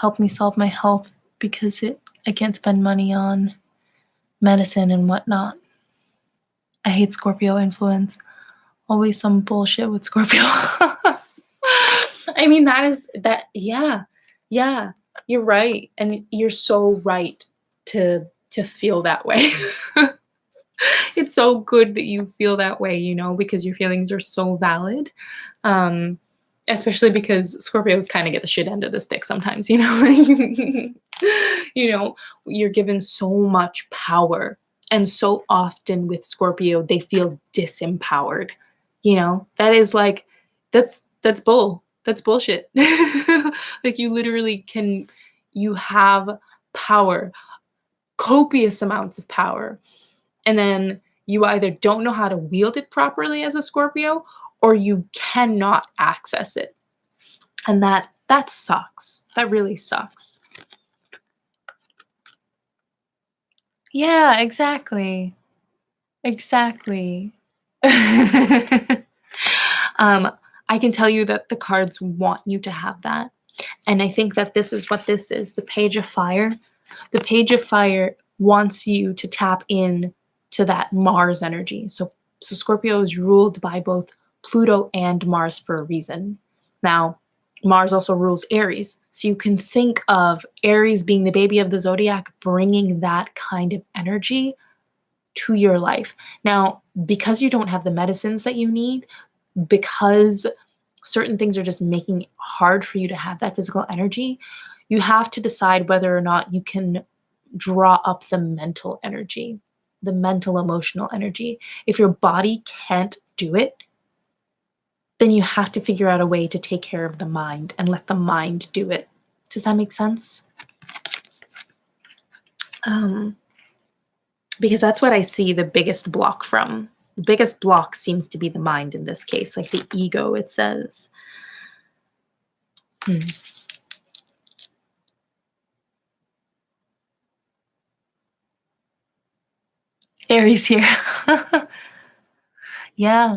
help me solve my health because I can't spend money on medicine and whatnot. I hate Scorpio influence. Always some bullshit with Scorpio. I mean, yeah, you're right. And you're so right to feel that way. It's so good that you feel that way, because your feelings are so valid. Especially because Scorpios kind of get the shit end of the stick sometimes, you're given so much power. And so often with Scorpio, they feel disempowered. That is like, that's bullshit. Like you have power, copious amounts of power. And then you either don't know how to wield it properly as a Scorpio, or you cannot access it. And that sucks. That really sucks. Yeah, exactly. Exactly. I can tell you that the cards want you to have that. And I think that this is what this is. The Page of Fire. The Page of Fire wants you to tap in to that Mars energy. So Scorpio is ruled by both Pluto and Mars for a reason. Now, Mars also rules Aries. So you can think of Aries being the baby of the zodiac, bringing that kind of energy to your life. Now, because you don't have the medicines that you need, because certain things are just making it hard for you to have that physical energy, you have to decide whether or not you can draw up the mental energy, the mental emotional energy. If your body can't do it, then you have to figure out a way to take care of the mind and let the mind do it. Does that make sense? Because that's what I see the biggest block from. The biggest block seems to be the mind in this case, like the ego, it says. Aries here. Yeah.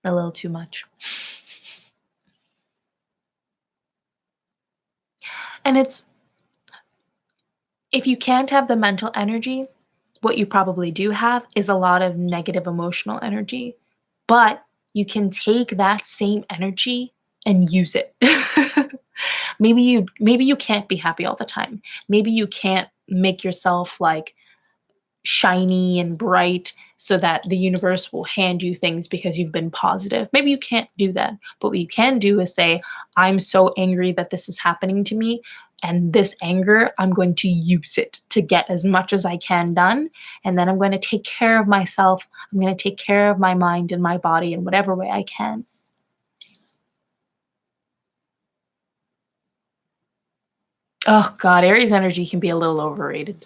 A little too much. And if you can't have the mental energy, what you probably do have is a lot of negative emotional energy. But you can take that same energy and use it. Maybe you can't be happy all the time. Maybe you can't make yourself like shiny and bright so that the universe will hand you things because you've been positive. Maybe you can't do that. But what you can do is say, I'm so angry that this is happening to me. And this anger, I'm going to use it to get as much as I can done. And then I'm going to take care of myself. I'm going to take care of my mind and my body in whatever way I can. Oh God, Aries energy can be a little overrated.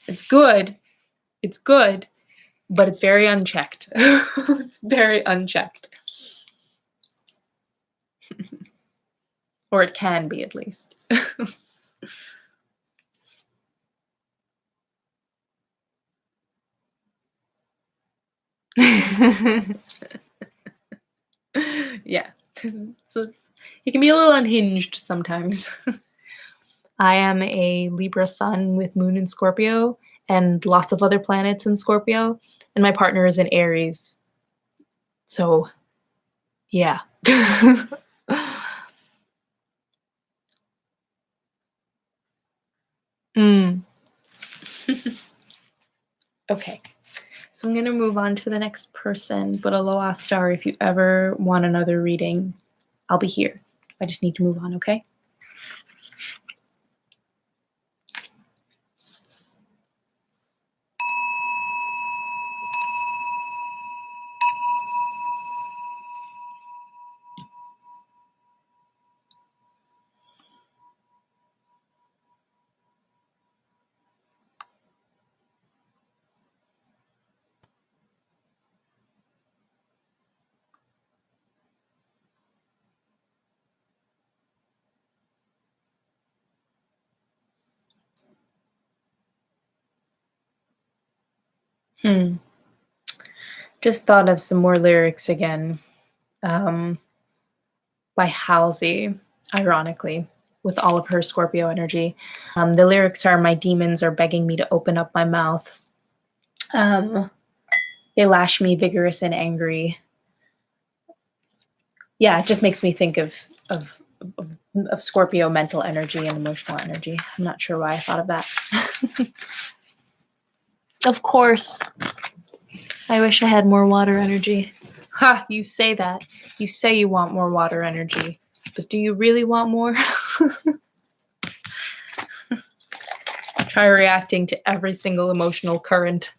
It's good. It's good, but it's very unchecked. It's very unchecked. Or it can be, at least. Yeah. So it can be a little unhinged sometimes. I am a Libra sun with moon in Scorpio and lots of other planets in Scorpio, and my partner is in Aries. So, yeah. Mm. Okay. So I'm going to move on to the next person, but Aloha Star, if you ever want another reading, I'll be here. I just need to move on, okay? Just thought of some more lyrics again, um, by Halsey, ironically, with all of her Scorpio energy. The lyrics are, "My demons are begging me to open up my mouth. Um, they lash me vigorous and angry." Yeah, it just makes me think of Scorpio mental energy and emotional energy. I'm not sure why I thought of that. Of course. I wish I had more water energy. Ha, you say that. You say you want more water energy. But do you really want more? Try reacting to every single emotional current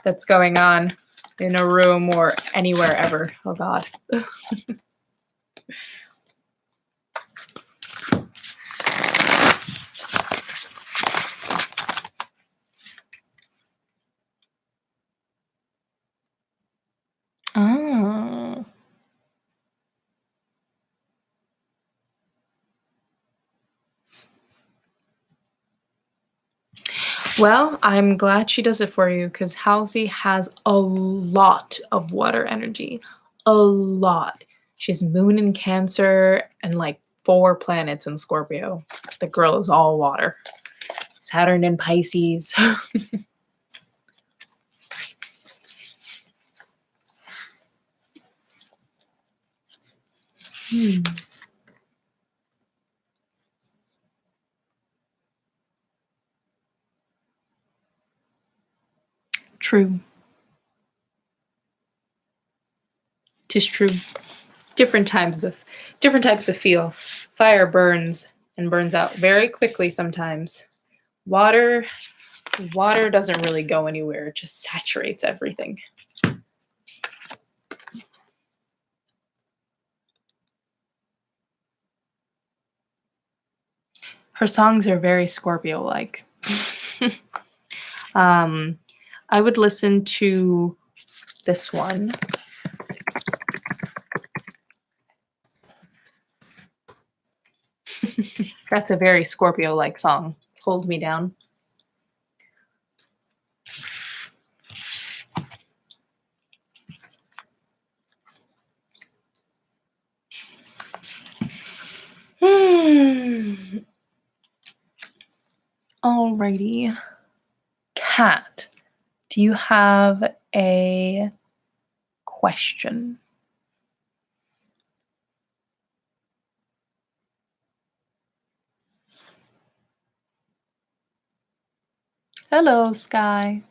that's going on in a room or anywhere ever. Oh, God. Oh. Well, I'm glad she does it for you because Halsey has a lot of water energy. A lot. She has moon in Cancer and like 4 planets in Scorpio. The girl is all water. Saturn in Pisces. Hmm. True. 'Tis true. Different types of feel. Fire burns and burns out very quickly sometimes. Water water doesn't really go anywhere. It just saturates everything. Her songs are very Scorpio like. I would listen to this one. That's a very Scorpio like song. Hold Me Down. Alrighty. Kat, do you have a question? Hello, Sky.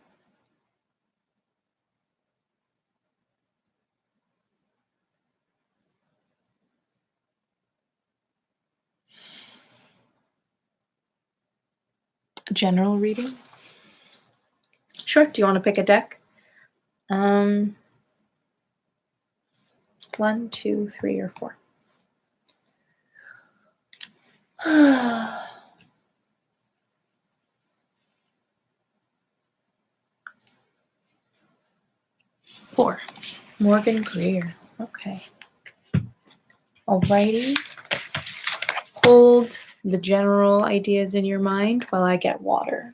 A general reading? Sure. Do you want to pick a deck? 1, 2, 3, or 4. Four. Morgan Greer. Okay. Alrighty. Hold the general ideas in your mind while I get water.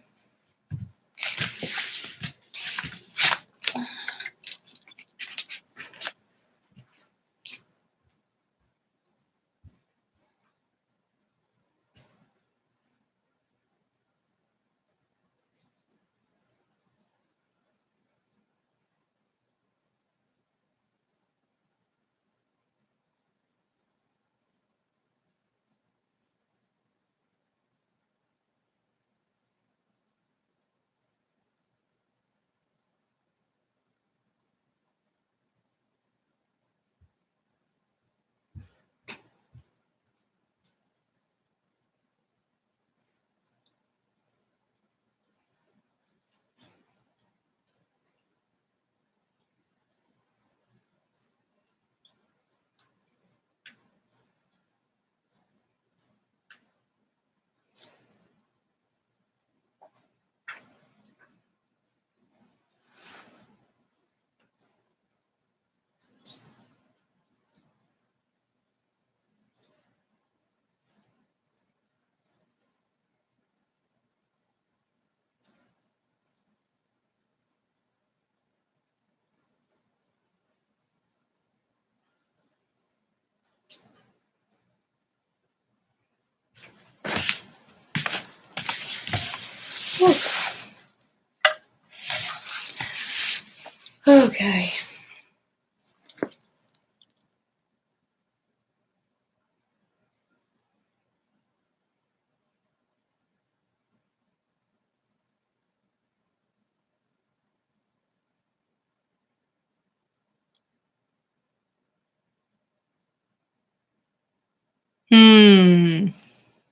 Okay.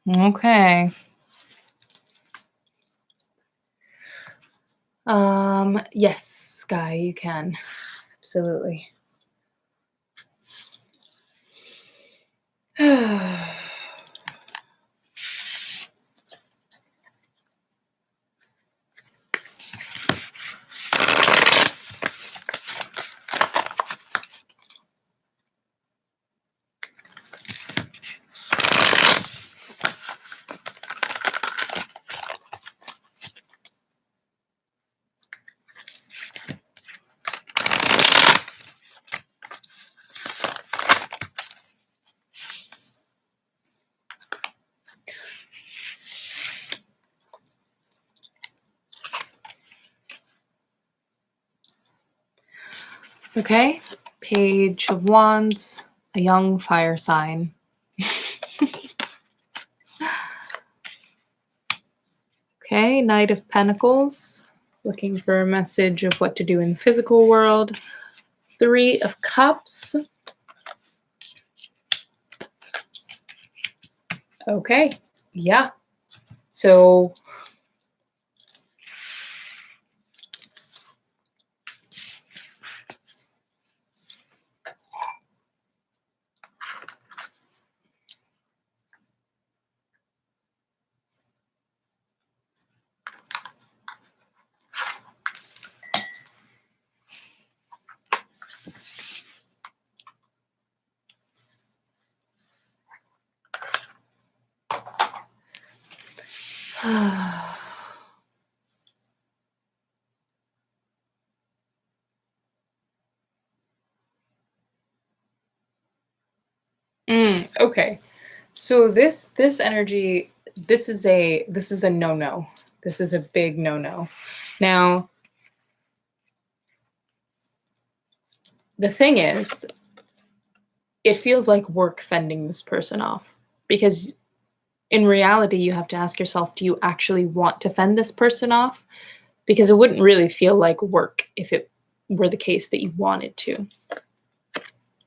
Okay. Yes, Sky, you can. Absolutely. Okay. Page of Wands, a young fire sign. Okay, Knight of Pentacles, looking for a message of what to do in the physical world. Three of Cups. Okay, yeah. So okay. So this energy, this is a no-no. This is a big no-no. Now, the thing is, it feels like work fending this person off because in reality you have to ask yourself, do you actually want to fend this person off? Because it wouldn't really feel like work if it were the case that you wanted to.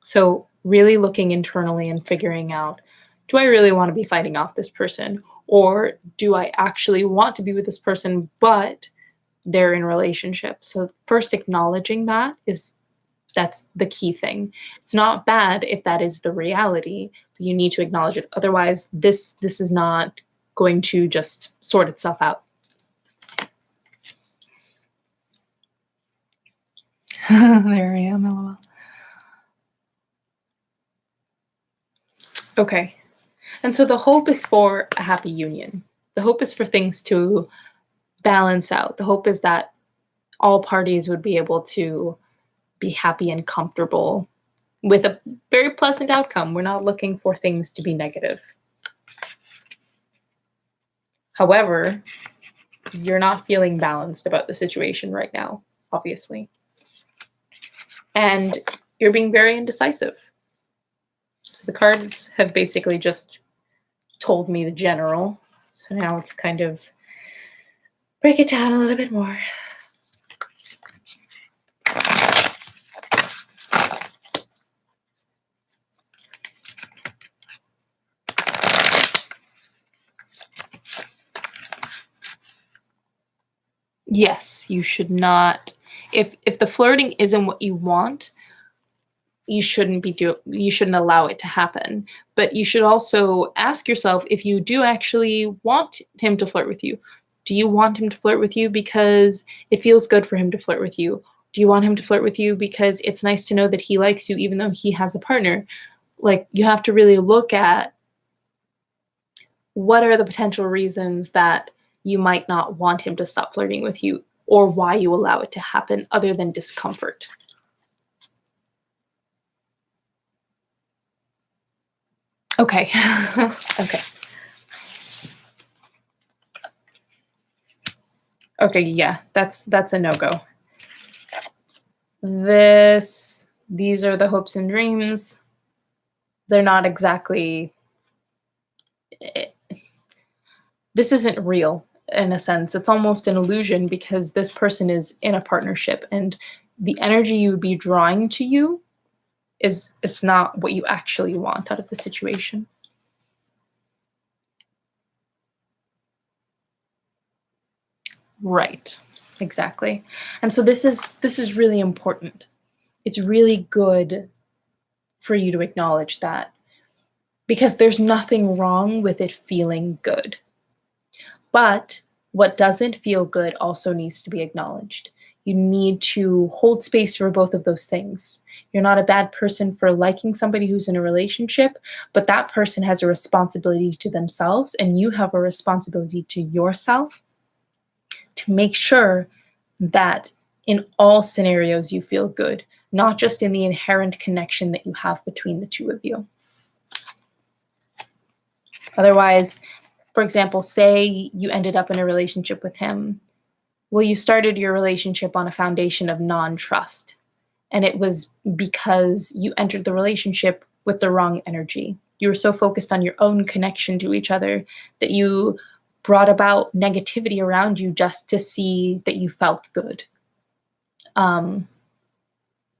So, really looking internally and figuring out, do I really want to be fighting off this person? Or do I actually want to be with this person, but they're in a relationship? So, first acknowledging that's the key thing. It's not bad if that is the reality, but you need to acknowledge it. Otherwise, this is not going to just sort itself out. There I am, lol. Okay. And so the hope is for a happy union. The hope is for things to balance out. The hope is that all parties would be able to be happy and comfortable with a very pleasant outcome. We're not looking for things to be negative. However, you're not feeling balanced about the situation right now, obviously. And you're being very indecisive. So the cards have basically just told me the general. So now it's kind of break it down a little bit more. Yes, you should not. If the flirting isn't what you want, you shouldn't allow it to happen. But you should also ask yourself, if you do actually want him to flirt with you, do you want him to flirt with you because it feels good for him to flirt with you? Do you want him to flirt with you because it's nice to know that he likes you even though he has a partner? Like, you have to really look at what are the potential reasons that you might not want him to stop flirting with you, or why you allow it to happen other than discomfort. Okay. Okay. Okay, yeah, that's a no-go. these are the hopes and dreams. They're not exactly, eh, this isn't real in a sense. It's almost an illusion because this person is in a partnership and the energy you would be drawing to you is it's not what you actually want out of the situation. Right. Exactly. And so this is really important. It's really good for you to acknowledge that because there's nothing wrong with it feeling good. But what doesn't feel good also needs to be acknowledged. You need to hold space for both of those things. You're not a bad person for liking somebody who's in a relationship, but that person has a responsibility to themselves, and you have a responsibility to yourself to make sure that in all scenarios you feel good, not just in the inherent connection that you have between the two of you. Otherwise, for example, say you ended up in a relationship with him. Well, you started your relationship on a foundation of non-trust. And it was because you entered the relationship with the wrong energy. You were so focused on your own connection to each other that you brought about negativity around you just to see that you felt good. Um,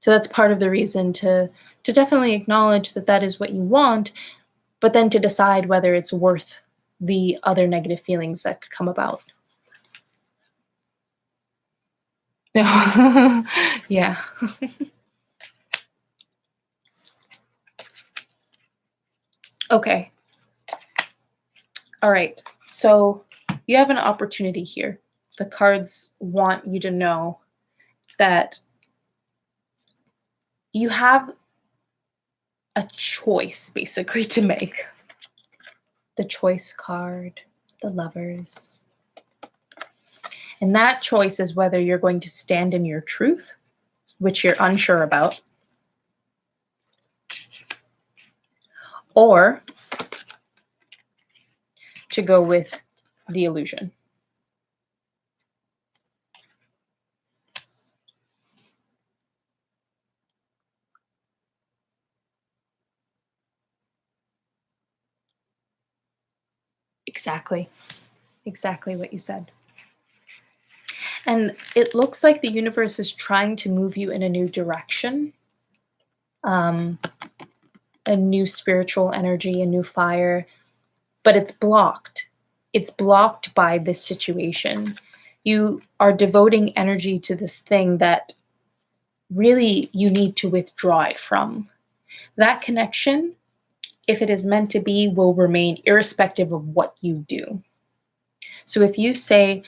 so that's part of the reason to definitely acknowledge that that is what you want, but then to decide whether it's worth the other negative feelings that could come about. Yeah. Okay. All right. So you have an opportunity here. The cards want you to know that you have a choice basically to make. The choice card, the lovers. And that choice is whether you're going to stand in your truth, which you're unsure about, or to go with the illusion. Exactly. Exactly what you said. And it looks like the universe is trying to move you in a new direction, um, a new spiritual energy, a new fire, but it's blocked. It's blocked by this situation. You are devoting energy to this thing that really you need to withdraw it from. That connection, if it is meant to be, will remain irrespective of what you do. So if you say,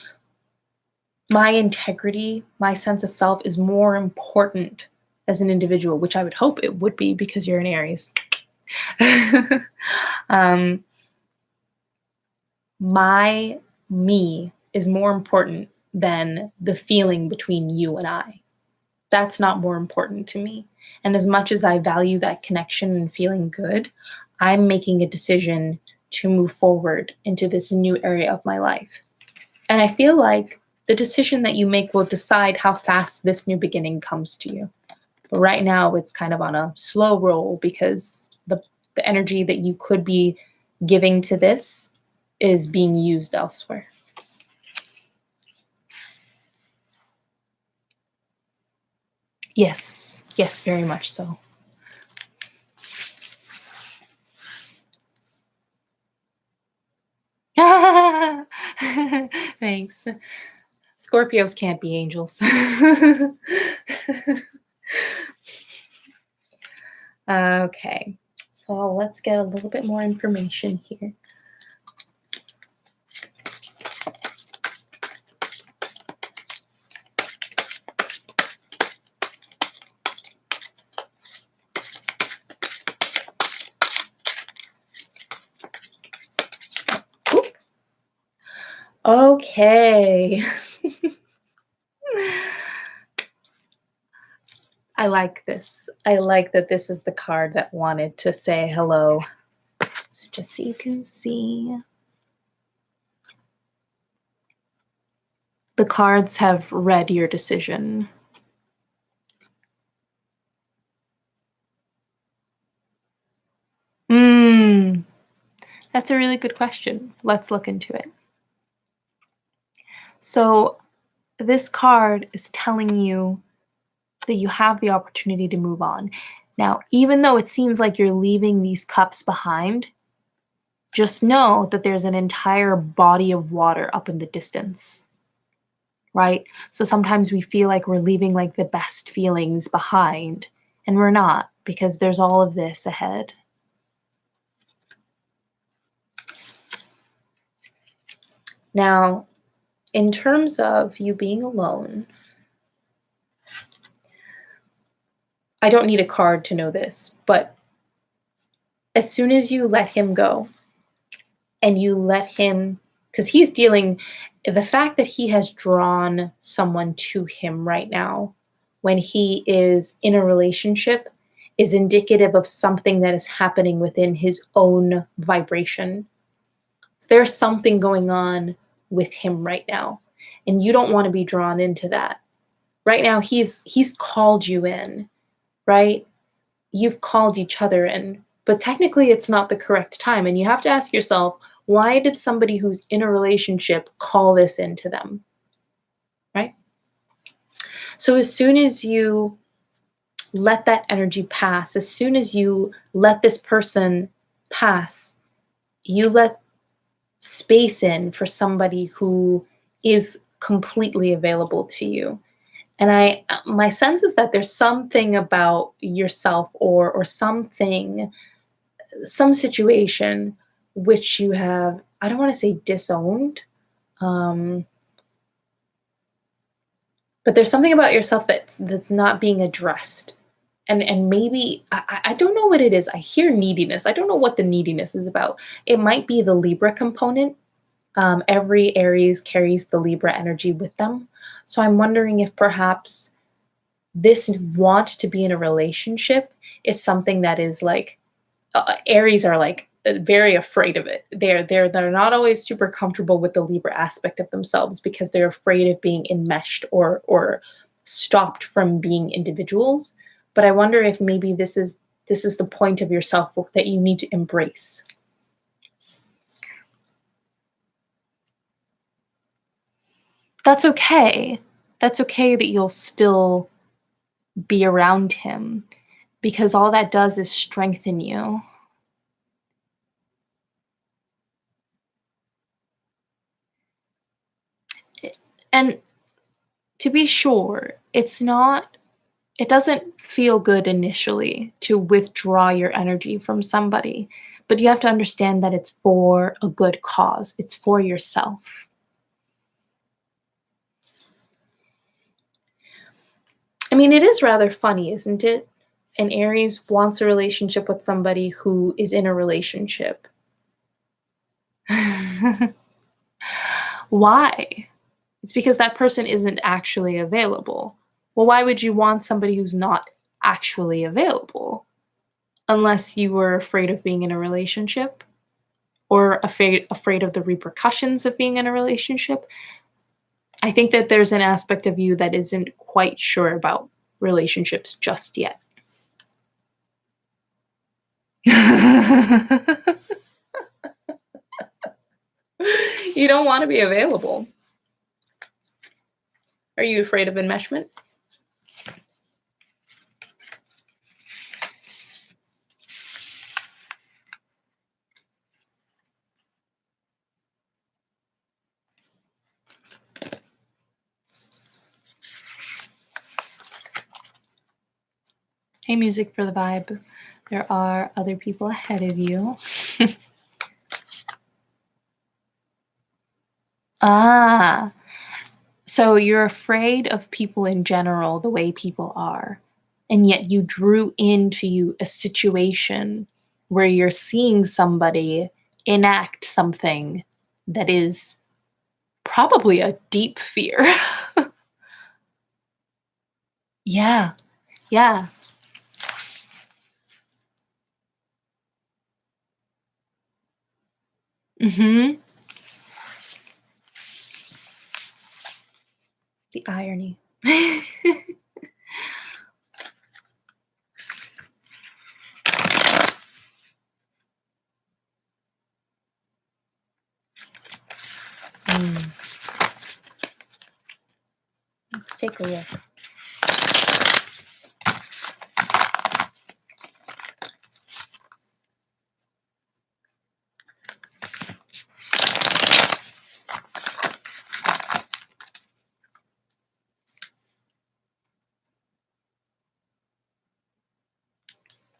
my integrity, my sense of self is more important as an individual, which I would hope it would be because you're an Aries. um, my me is more important than the feeling between you and I. That's not more important to me. And as much as I value that connection and feeling good, I'm making a decision to move forward into this new area of my life. And I feel like the decision that you make will decide how fast this new beginning comes to you. But right now, it's kind of on a slow roll because the energy that you could be giving to this is being used elsewhere. Yes, yes, very much so. Thanks. Scorpios can't be angels. Okay, so let's get a little bit more information here. Okay. I like this. I like that this is the card that wanted to say hello. So just so you can see, the cards have read your decision. That's a really good question. Let's look into it. So, this card is telling you that you have the opportunity to move on. Now, even though it seems like you're leaving these cups behind, just know that there's an entire body of water up in the distance, right? So sometimes we feel like we're leaving like the best feelings behind, and we're not, because there's all of this ahead. Now, in terms of you being alone, I don't need a card to know this, but as soon as you let him go and you let him, because he's dealing, the fact that he has drawn someone to him right now when he is in a relationship is indicative of something that is happening within his own vibration. So there's something going on with him right now, and you don't want to be drawn into that. Right now he's called you in, right? You've called each other in, but technically it's not the correct time. And you have to ask yourself, why did somebody who's in a relationship call this into them? Right? So as soon as you let that energy pass, as soon as you let this person pass, you let space in for somebody who is completely available to you. And my sense is that there's something about yourself or something, some situation which you have, I don't want to say disowned, um, but there's something about yourself that's not being addressed. And maybe I don't know what it is. I hear neediness. I don't know what the neediness is about. It might be the Libra component. Every Aries carries the Libra energy with them. So I'm wondering if perhaps this want to be in a relationship is something that is like, Aries are like very afraid of it. They're not always super comfortable with the Libra aspect of themselves because they're afraid of being enmeshed or stopped from being individuals. But I wonder if maybe this is the point of yourself that you need to embrace. That's okay. That's okay that you'll still be around him because all that does is strengthen you. And to be sure, it doesn't feel good initially to withdraw your energy from somebody, but you have to understand that it's for a good cause. It's for yourself. I mean, it is rather funny, isn't it? An Aries wants a relationship with somebody who is in a relationship. Why? It's because that person isn't actually available. Well, why would you want somebody who's not actually available? Unless you were afraid of being in a relationship or afraid of the repercussions of being in a relationship. I think that there's an aspect of you that isn't quite sure about relationships just yet. You don't want to be available. Are you afraid of enmeshment? Hey, music for the vibe. There are other people ahead of you. Ah, so you're afraid of people in general, the way people are, and yet you drew into you a situation where you're seeing somebody enact something that is probably a deep fear. Yeah, yeah. Mhm. The irony. take a look.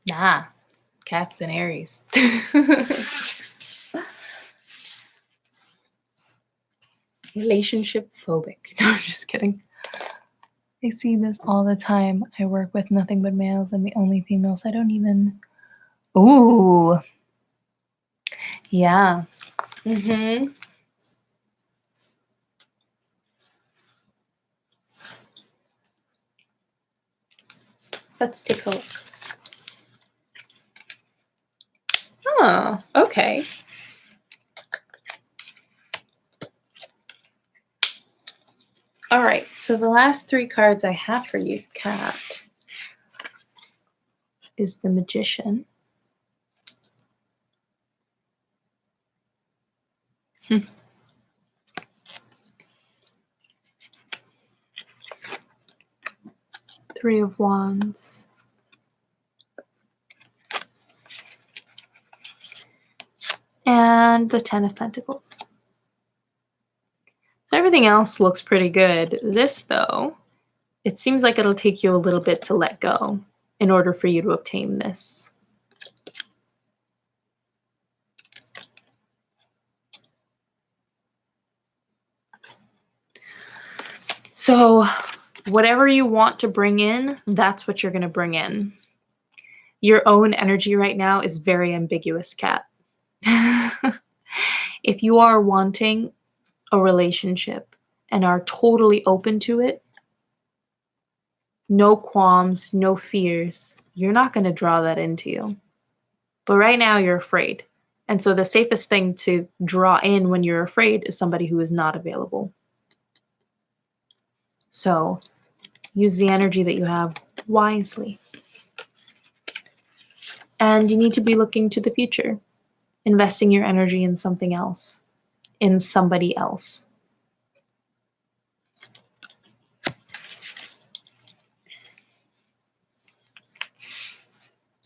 Nah, cats and Aries. Relationship phobic. No, I'm just kidding. I see this all the time. I work with nothing but males. I'm the only females. I don't even. Ooh. Yeah. Mm-hmm. Let's take a look. Oh, okay. All right. So the last 3 cards I have for you, Kat, is the Magician. Three of Wands. And the 10 of Pentacles. So everything else looks pretty good. This, though, it seems like it'll take you a little bit to let go in order for you to obtain this. So whatever you want to bring in, that's what you're going to bring in. Your own energy right now is very ambiguous, Kat. If you are wanting a relationship and are totally open to it, no qualms, no fears, you're not going to draw that into you. But right now you're afraid. And so the safest thing to draw in when you're afraid is somebody who is not available. So use the energy that you have wisely. And you need to be looking to the future, investing your energy in something else, in somebody else.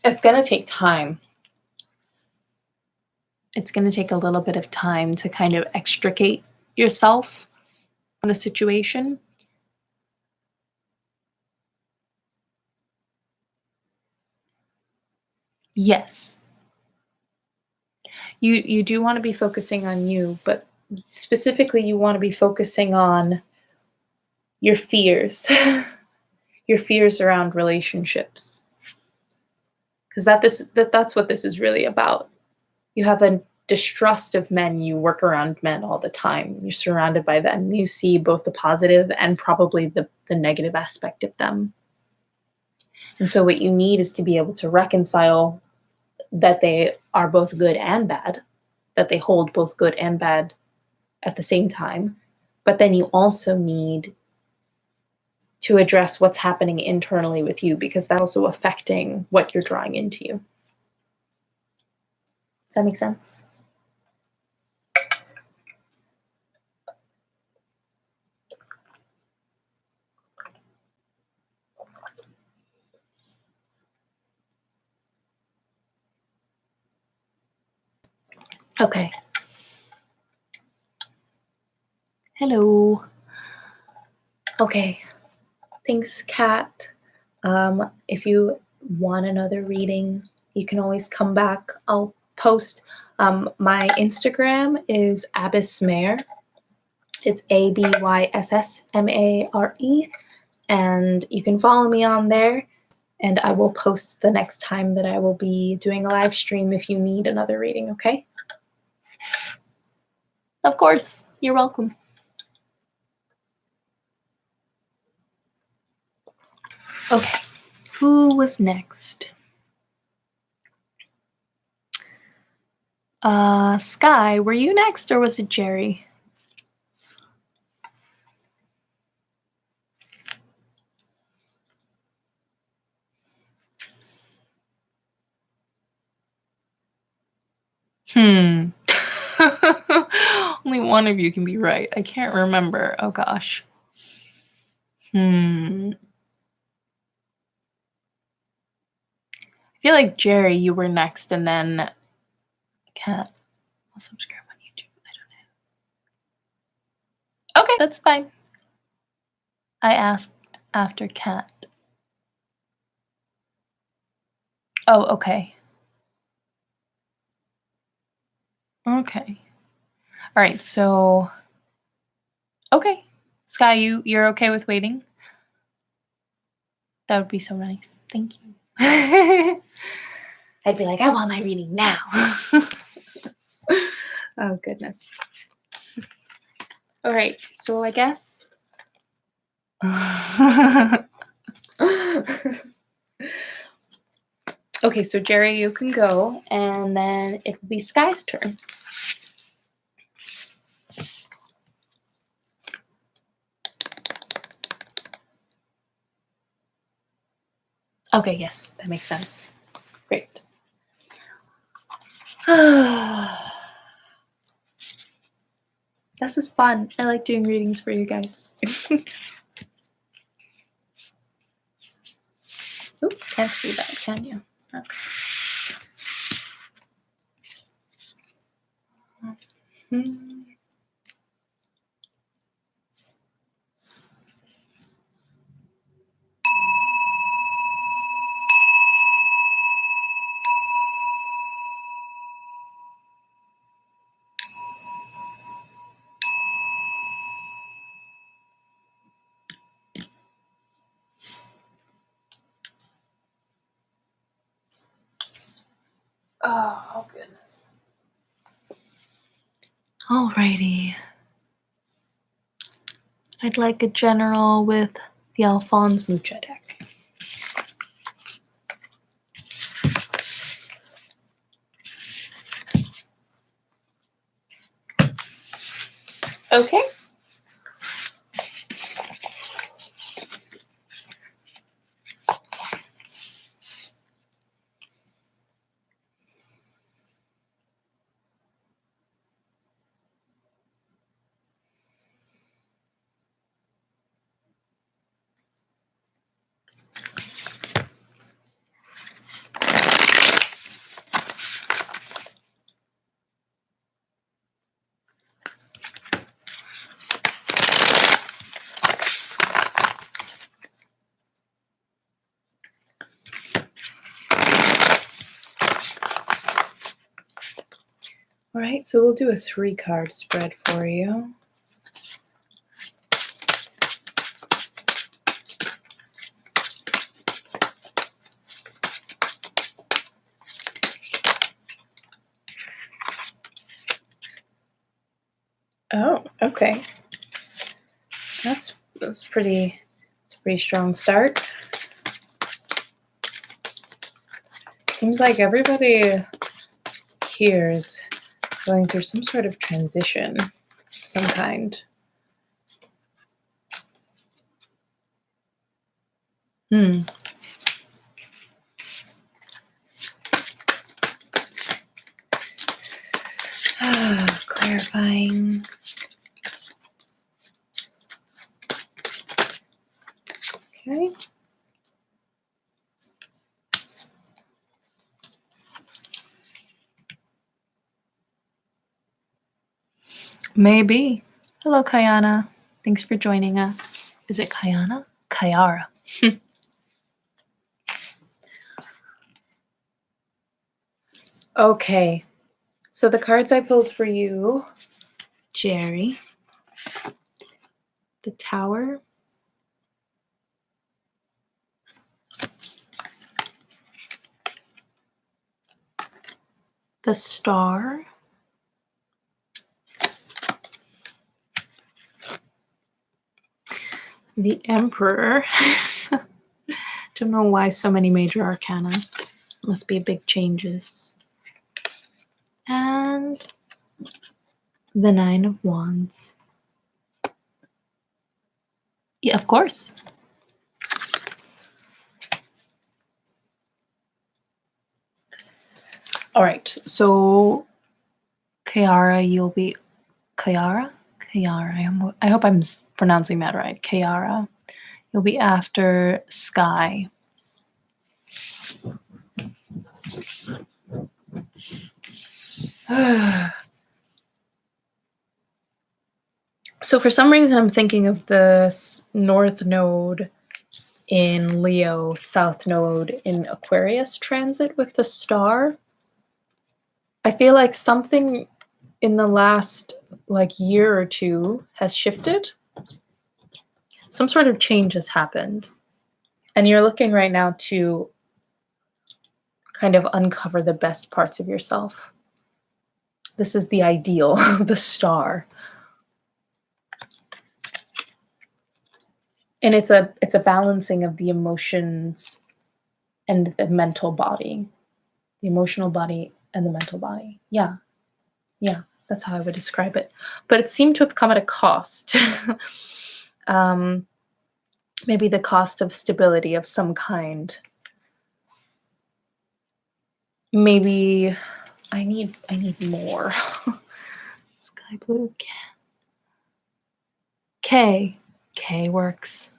It's going to take time. It's going to take a little bit of time to kind of extricate yourself from the situation. Yes. You do want to be focusing on you, but specifically you want to be focusing on your fears. Your fears around relationships. Because that's what this is really about. You have a distrust of men. You work around men all the time. You're surrounded by them. You see both the positive and probably the negative aspect of them. And so what you need is to be able to reconcile that they are both good and bad, that they hold both good and bad at the same time. But then you also need to address what's happening internally with you, because that's also affecting what you're drawing into you. Does that make sense? Okay. Hello. Okay. Thanks, Kat. If you want another reading, you can always come back. I'll post. My Instagram is Abyssmare. It's ABYSSMARE. And you can follow me on there. And I will post the next time that I will be doing a live stream if you need another reading, okay? Of course. You're welcome. Okay. Who was next? Sky, were you next or was it Jerry? Only one of you can be right. I can't remember. Oh gosh. I feel like Jerry, you were next, and then Kat. I'll subscribe on YouTube. I don't know. Okay, that's fine. I asked after Kat. Oh, okay. Okay. All right. So, okay, Sky, you're okay with waiting? That would be so nice. Thank you. I'd be like, I want my reading now. Oh goodness. All right. So I guess. Okay, so Jerry, you can go, and then it will be Sky's turn. Okay, yes, that makes sense. Great. This is fun. I like doing readings for you guys. Oop, can't see that, can you? Okay. Oh, goodness. Alrighty. I'd like a general with the Alphonse Mucha deck. Okay. All right, so we'll do a 3-card spread for you. Oh, okay. That's pretty strong start. Seems like everybody here is going through some sort of transition of some kind. Clarifying. Okay. Maybe. Hello, Kayana. Thanks for joining us. Is it Kayana? Kayara. Okay. So the cards I pulled for you, Jerry, the Tower, the Star, the Emperor. Don't know why so many major arcana. Must be big changes. And the 9 of Wands. Yeah, of course. All right, so Kiara, you'll be Kiara. I hope I'm pronouncing that right. Kiara, You'll be after Sky. So for some reason, I'm thinking of the North Node in Leo, South Node in Aquarius transit with the star. I feel like something in the last year or two has shifted. Some sort of change has happened. And you're looking right now to kind of uncover the best parts of yourself. This is the ideal, the star. And it's a balancing of the emotions and the mental body. The emotional body and the mental body. Yeah, that's how I would describe it. But it seemed to have come at a cost. Maybe the cost of stability of some kind. Maybe I need more. Sky blue. K works.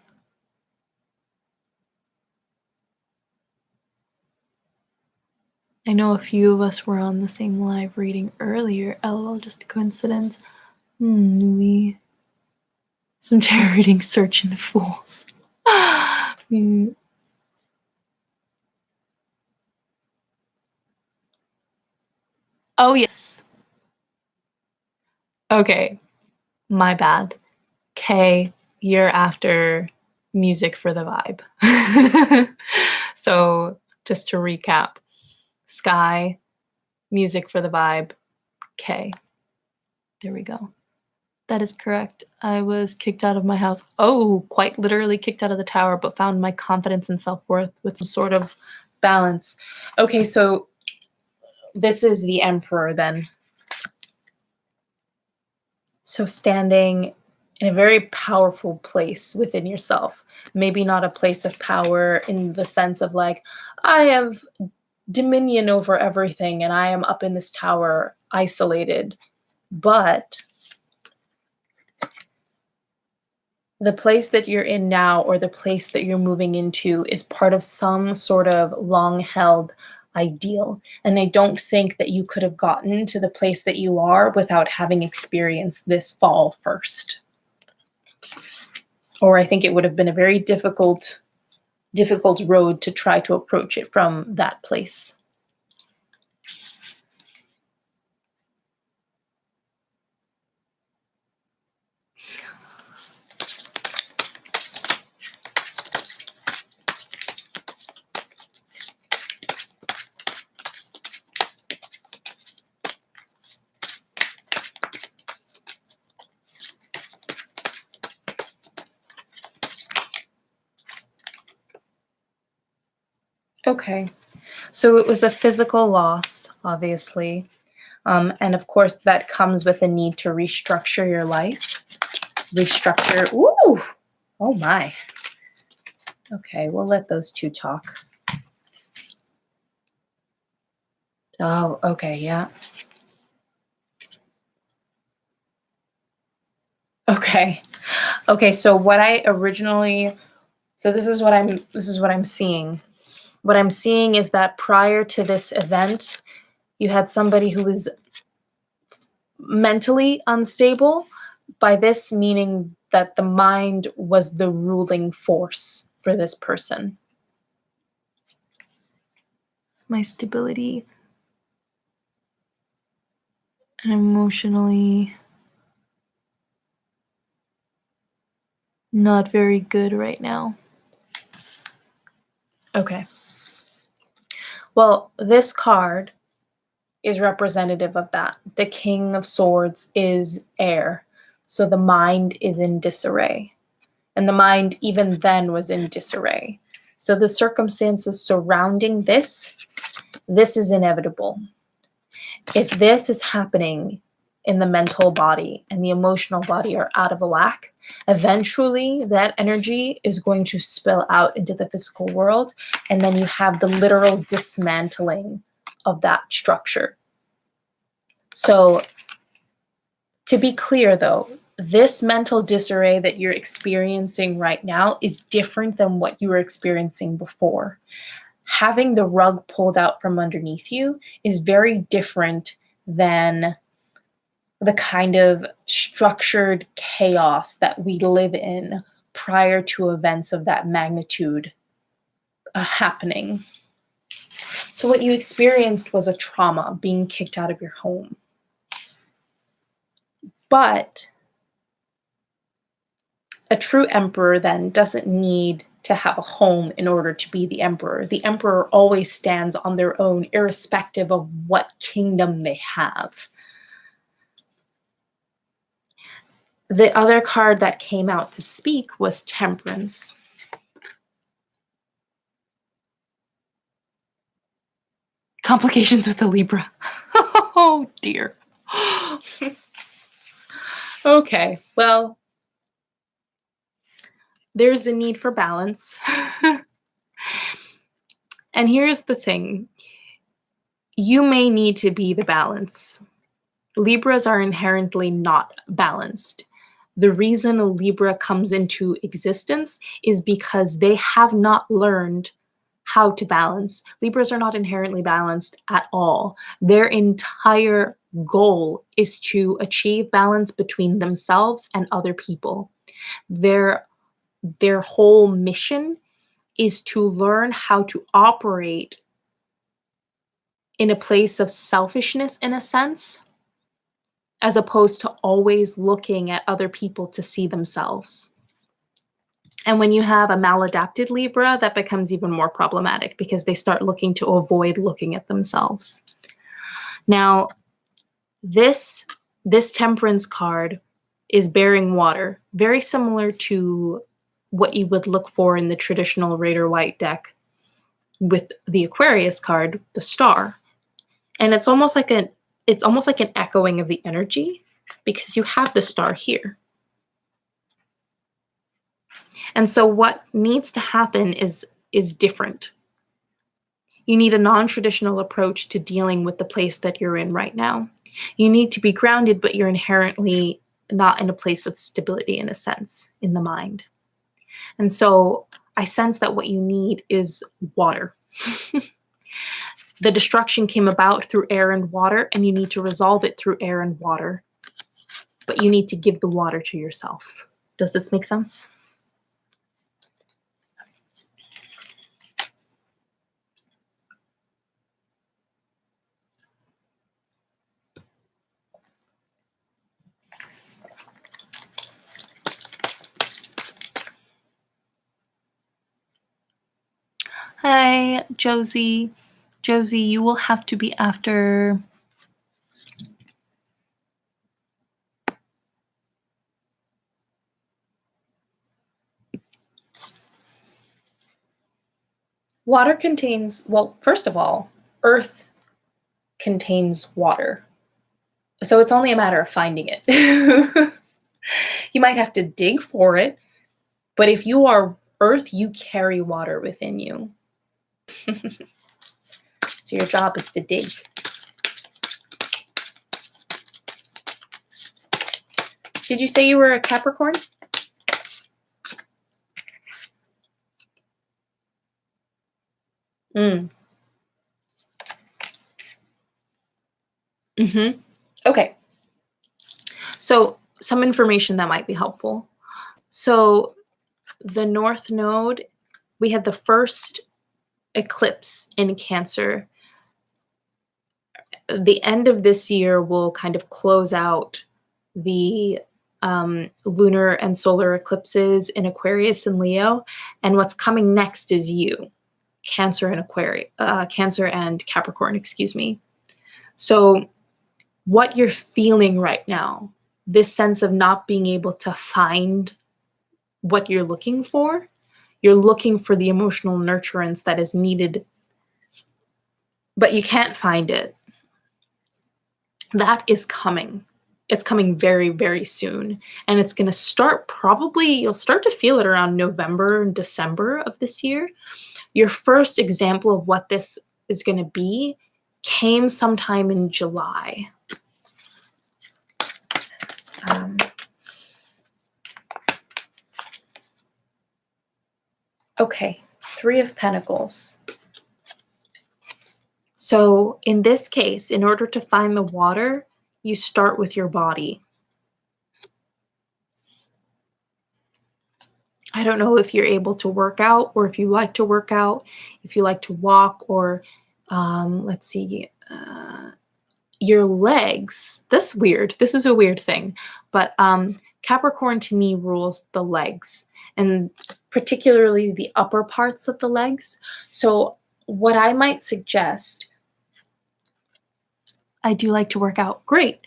I know a few of us were on the same live reading earlier. LOL, just a coincidence. Some tarot reading searching the fools. Oh, yes. Okay. My bad. K, you're after music for the vibe. So just to recap, Sky, music for the vibe, K. There we go. That is correct. I was kicked out of my house. Oh, quite literally kicked out of the tower, but found my confidence and self-worth with some sort of balance. Okay, so this is the Emperor then. So standing in a very powerful place within yourself. Maybe not a place of power in the sense of I have dominion over everything and I am up in this tower isolated. But the place that you're in now, or the place that you're moving into, is part of some sort of long-held ideal. And I don't think that you could have gotten to the place that you are without having experienced this fall first. Or I think it would have been a very difficult road to try to approach it from that place. Okay, so it was a physical loss, obviously. And of course, that comes with the need to restructure your life. Restructure. Ooh, oh my. Okay, we'll let those two talk. Oh, okay, yeah. Okay. Okay, so what I originally, so this is what I'm seeing. What I'm seeing is that prior to this event, you had somebody who was mentally unstable. By this meaning that the mind was the ruling force for this person. My stability and emotionally not very good right now. Okay. Well, this card is representative of that. The King of Swords is air. So the mind is in disarray. And the mind even then was in disarray. So the circumstances surrounding this is inevitable. If this is happening in the mental body and the emotional body are out of whack, eventually that energy is going to spill out into the physical world, and then you have the literal dismantling of that structure. So to be clear though, this mental disarray that you're experiencing right now is different than what you were experiencing before. Having the rug pulled out from underneath you is very different than the kind of structured chaos that we live in prior to events of that magnitude happening. So what you experienced was a trauma, being kicked out of your home. But a true emperor then doesn't need to have a home in order to be the emperor. The emperor always stands on their own, irrespective of what kingdom they have. The other card that came out to speak was Temperance. Complications with the Libra. Oh dear. Okay, well, there's a need for balance. And here's the thing. You may need to be the balance. Libras are inherently not balanced. The reason a Libra comes into existence is because they have not learned how to balance. Libras are not inherently balanced at all. Their entire goal is to achieve balance between themselves and other people. Their whole mission is to learn how to operate in a place of selfishness, in a sense, as opposed to always looking at other people to see themselves. And when you have a maladapted Libra, that becomes even more problematic because they start looking to avoid looking at themselves. Now, this Temperance card is bearing water, very similar to what you would look for in the traditional Rider-Waite deck with the Aquarius card, the Star. And it's almost like an echoing of the energy because you have the Star here. And so what needs to happen is different. You need a non-traditional approach to dealing with the place that you're in right now. You need to be grounded, but you're inherently not in a place of stability, in a sense, in the mind. And so I sense that what you need is water. The destruction came about through air and water, and you need to resolve it through air and water. But you need to give the water to yourself. Does this make sense? Hi, Josie. Josie, you will have to be after. Water contains, well, first of all, Earth contains water. So it's only a matter of finding it. You might have to dig for it, but if you are Earth, you carry water within you. So your job is to dig. Did you say you were a Capricorn? Okay. So some information that might be helpful. So the North Node, we had the first eclipse in Cancer. The end of this year will kind of close out the lunar and solar eclipses in Aquarius and Leo. And what's coming next is you, Cancer and Cancer and Capricorn, excuse me. So what you're feeling right now, this sense of not being able to find what you're looking for the emotional nurturance that is needed, but you can't find it. That is coming. It's coming very, very soon. And it's going to start you'll start to feel it around November and December of this year. Your first example of what this is going to be came sometime in July. Okay, Three of Pentacles. So in this case, in order to find the water, you start with your body. I don't know if you're able to work out or if you like to work out, if you like to walk or let's see, your legs. That's weird. This is a weird thing, but Capricorn to me rules the legs and particularly the upper parts of the legs. So what I might suggest, I do like to work out. Great.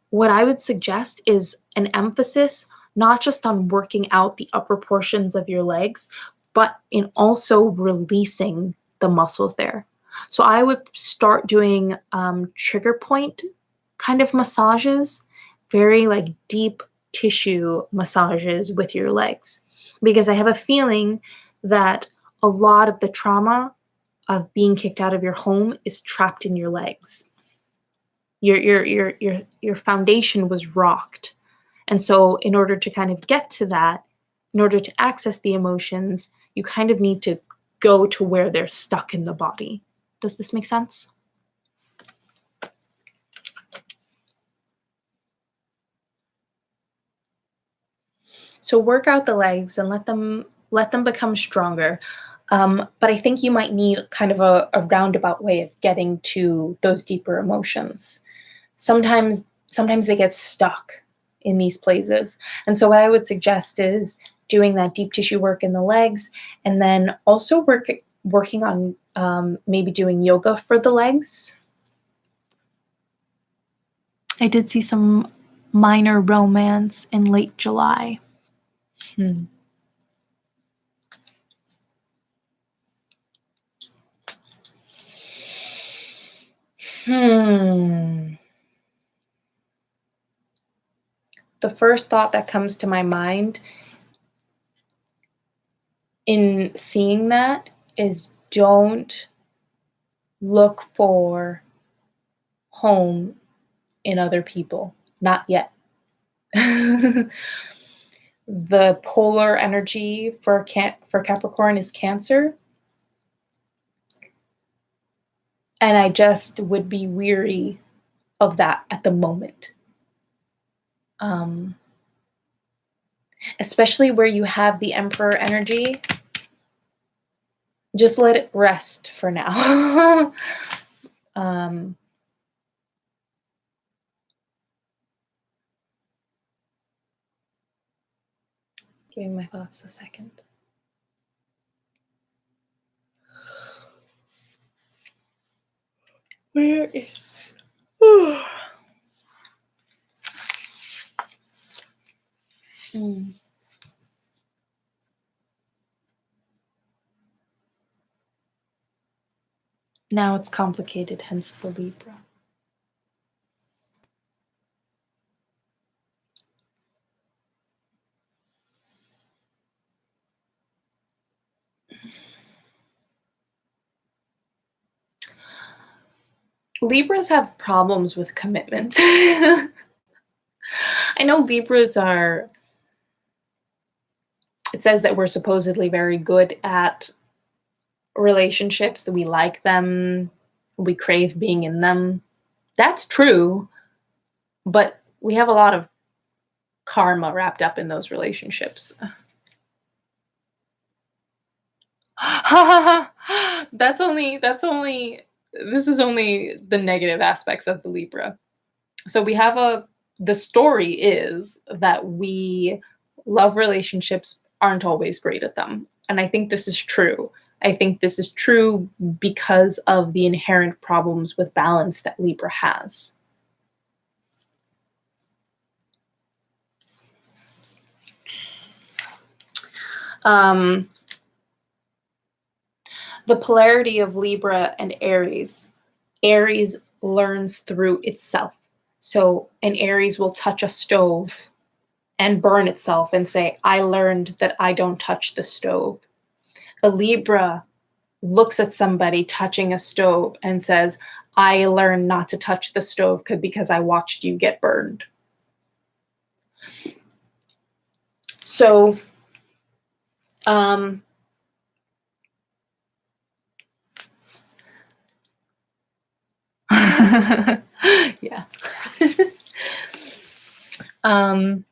What I would suggest is an emphasis not just on working out the upper portions of your legs, but in also releasing the muscles there. So I would start doing trigger point kind of massages, very like deep tissue massages with your legs, because I have a feeling that a lot of the trauma of being kicked out of your home is trapped in your legs. Your foundation was rocked. And so in order to kind of get to that, in order to access the emotions, you kind of need to go to where they're stuck in the body. Does this make sense? So work out the legs and let them become stronger. But I think you might need kind of a roundabout way of getting to those deeper emotions. Sometimes they get stuck in these places. And so what I would suggest is doing that deep tissue work in the legs, and then also working on maybe doing yoga for the legs. I did see some minor romance in late July. Hmm. The first thought that comes to my mind in seeing that is don't look for home in other people. Not yet. The polar energy for Capricorn is Cancer. And I just would be weary of that at the moment. Especially where you have the Emperor energy, just let it rest for now. Giving my thoughts a second. Where is... Now it's complicated, hence the Libra. Libras have problems with commitment. I know Libras are, it says that we're supposedly very good at relationships, that we like them, we crave being in them. That's true, but we have a lot of karma wrapped up in those relationships. That's only this is only the negative aspects of the Libra. So we have the story is that we love relationships, aren't always great at them. And I think this is true. I think this is true because of the inherent problems with balance that Libra has. The polarity of Libra and Aries. Aries learns through itself. So an Aries will touch a stove and burn itself and say, I learned that I don't touch the stove. A Libra looks at somebody touching a stove and says, I learned not to touch the stove because I watched you get burned. So Yeah. Kind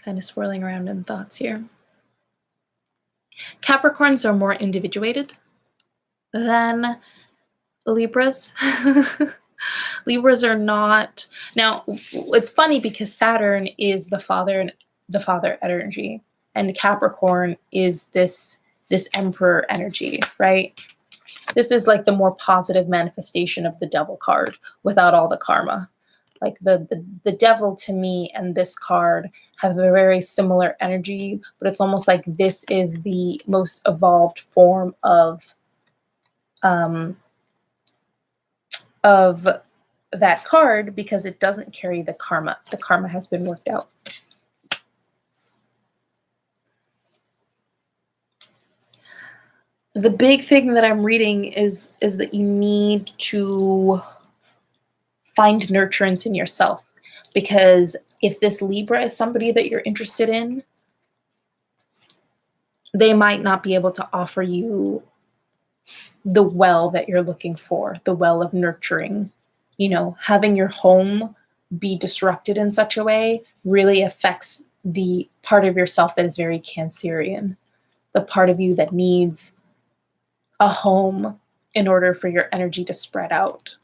of swirling around in thoughts here. Capricorns are more individuated than Libras. Libras are not. Now, it's funny because Saturn is the father energy, and Capricorn is this emperor energy, right? This is like the more positive manifestation of the devil card without all the karma. Like the devil to me and this card have a very similar energy, but it's almost like this is the most evolved form of that card because it doesn't carry the karma. The karma has been worked out. The big thing that I'm reading is that you need to find nurturance in yourself, because if this Libra is somebody that you're interested in, they might not be able to offer you the well that you're looking for, the well of nurturing. You know, having your home be disrupted in such a way really affects the part of yourself that is very Cancerian, the part of you that needs a home in order for your energy to spread out.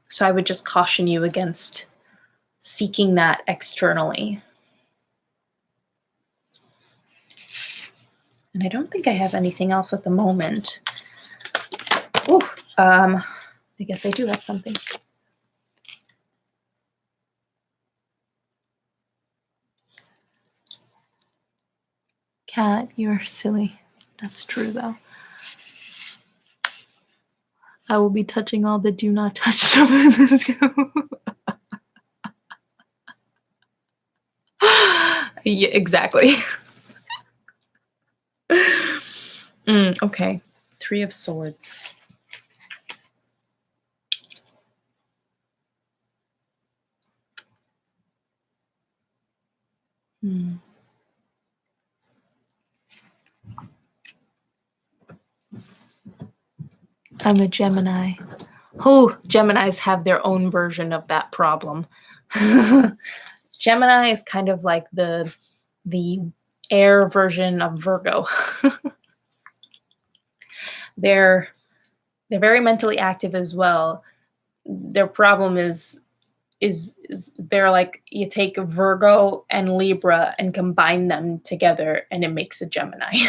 So I would just caution you against seeking that externally. And I don't think I have anything else at the moment. Ooh, I guess I do have something. Cat, you're silly. That's true, though. I will be touching all the do not touch stuff in this game. Yeah, exactly. Okay. 3 of Swords. I'm a Gemini. Oh, Geminis have their own version of that problem. Gemini is kind of like the air version of Virgo. They're very mentally active as well. Their problem is they're like, you take Virgo and Libra and combine them together and it makes a Gemini.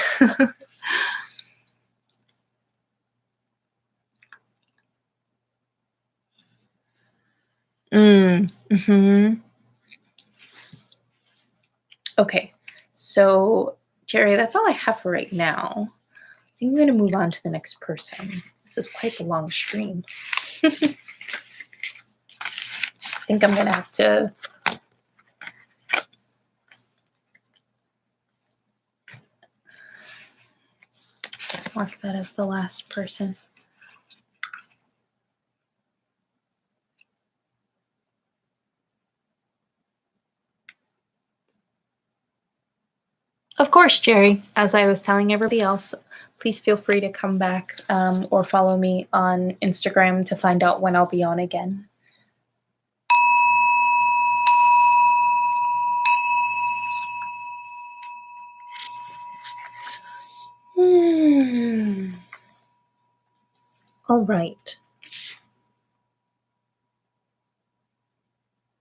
Okay, so Jerry, that's all I have for right now. I think I'm going to move on to the next person. This is quite a long stream. I think I'm going to have to mark that as the last person. Of course, Jerry, as I was telling everybody else, please feel free to come back or follow me on Instagram to find out when I'll be on again. All right.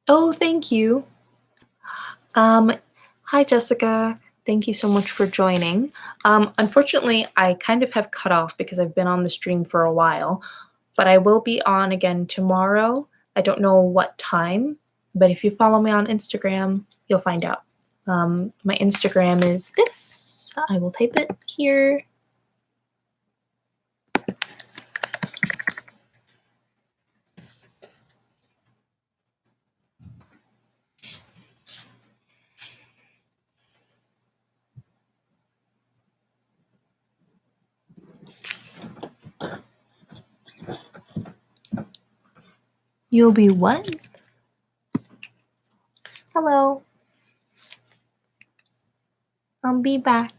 Oh, thank you. Hi, Jessica. Thank you so much for joining. Unfortunately, I kind of have cut off because I've been on the stream for a while, but I will be on again tomorrow. I don't know what time, but if you follow me on Instagram, you'll find out. My Instagram is this. I will type it here. You'll be what? Hello. be back.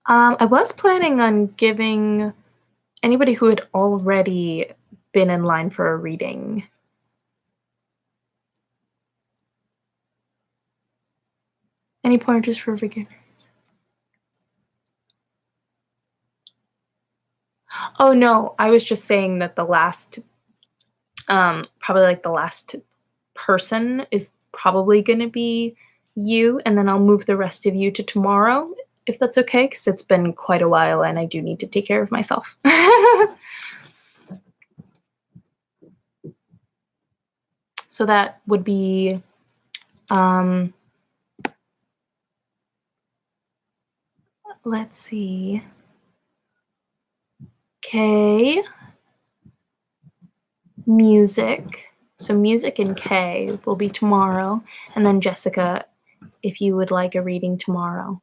I was planning on giving anybody who had already been in line for a reading. Any pointers for beginners? Oh no, I was just saying that the last, probably like the last person is probably going to be you, and then I'll move the rest of you to tomorrow, if that's okay, because it's been quite a while and I do need to take care of myself. So that would be, let's see. K, music. So music and K will be tomorrow. And then Jessica, if you would like a reading tomorrow,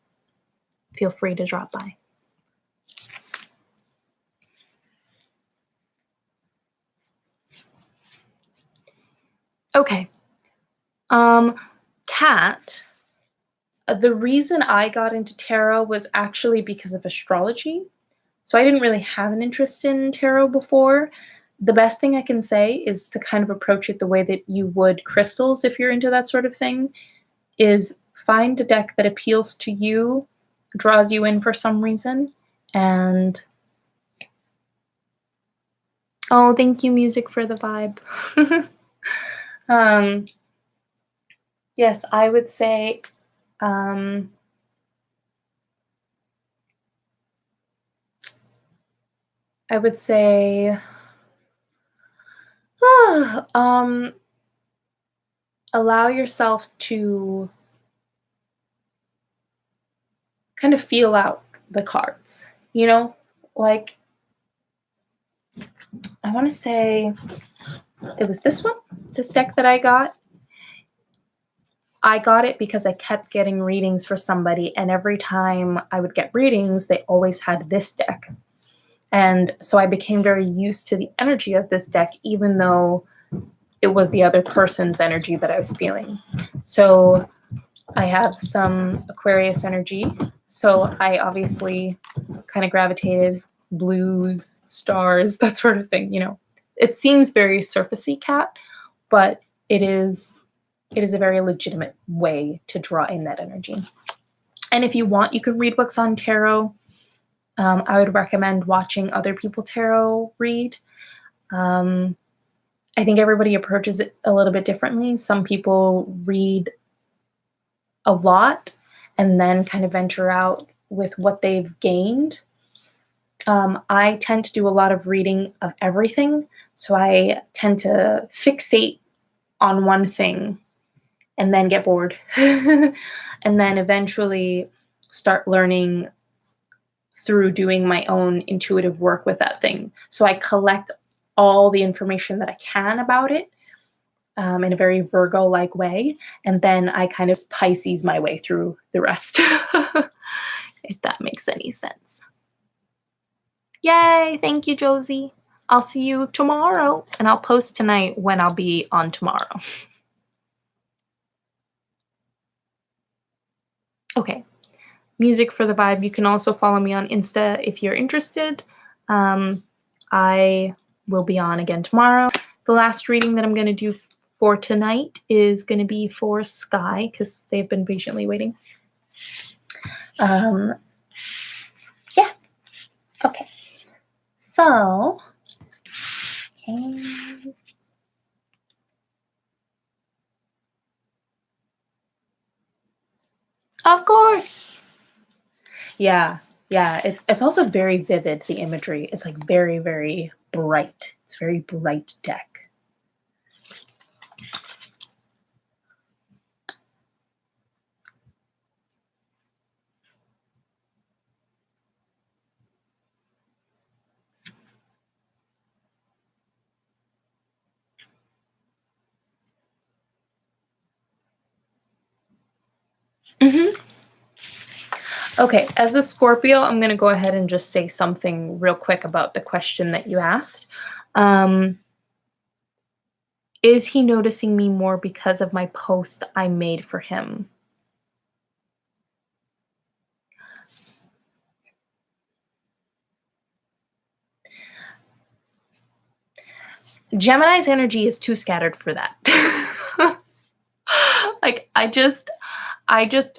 feel free to drop by. Okay. Kat, the reason I got into tarot was actually because of astrology. So I didn't really have an interest in tarot before. The best thing I can say is to kind of approach it the way that you would crystals if you're into that sort of thing, is find a deck that appeals to you, draws you in for some reason, and oh, thank you, music, for the vibe. Yes, I would say allow yourself to kind of feel out the cards, you know, like I want to say it was this one, this deck that I got. I got it because I kept getting readings for somebody, and every time I would get readings, they always had this deck. And so I became very used to the energy of this deck, even though it was the other person's energy that I was feeling. So I have some Aquarius energy. So I obviously kind of gravitated blues, stars, that sort of thing, you know. It seems very surfacey, Kat, but it is a very legitimate way to draw in that energy. And if you want, you could read books on tarot. I would recommend watching other people tarot read. I think everybody approaches it a little bit differently. Some people read a lot and then kind of venture out with what they've gained. I tend to do a lot of reading of everything. So I tend to fixate on one thing and then get bored. And then eventually start learning through doing my own intuitive work with that thing. So I collect all the information that I can about it in a very Virgo-like way, and then I kind of Pisces my way through the rest, if that makes any sense. Yay! Thank you, Josie. I'll see you tomorrow, and I'll post tonight when I'll be on tomorrow. Okay. Music for the vibe. You can also follow me on Insta if you're interested. I will be on again tomorrow. The last reading that I'm going to do for tonight is going to be for Sky, because they've been patiently waiting. Yeah. Okay. So, okay. Of course. Yeah. It's also very vivid, the imagery. It's like very, very bright. It's very bright deck. Okay, as a Scorpio, I'm going to go ahead and just say something real quick about the question that you asked. Is he noticing me more because of my post I made for him? Gemini's energy is too scattered for that. Like, I just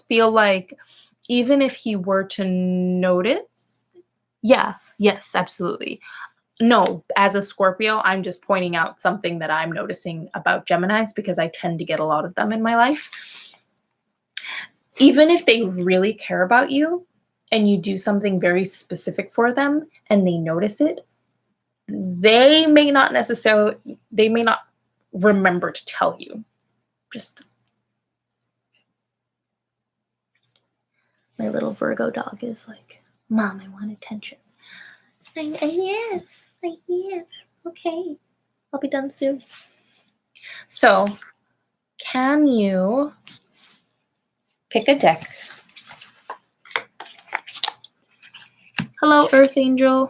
feel like even if he were to notice, yeah, yes, absolutely. No, as a Scorpio, I'm just pointing out something that I'm noticing about Geminis because I tend to get a lot of them in my life. Even if they really care about you and you do something very specific for them and they notice it, they may not remember to tell you. Just my little Virgo dog is like, Mom, I want attention. Yes, yes, okay. I'll be done soon. So, can you pick a deck? Hello, Earth Angel.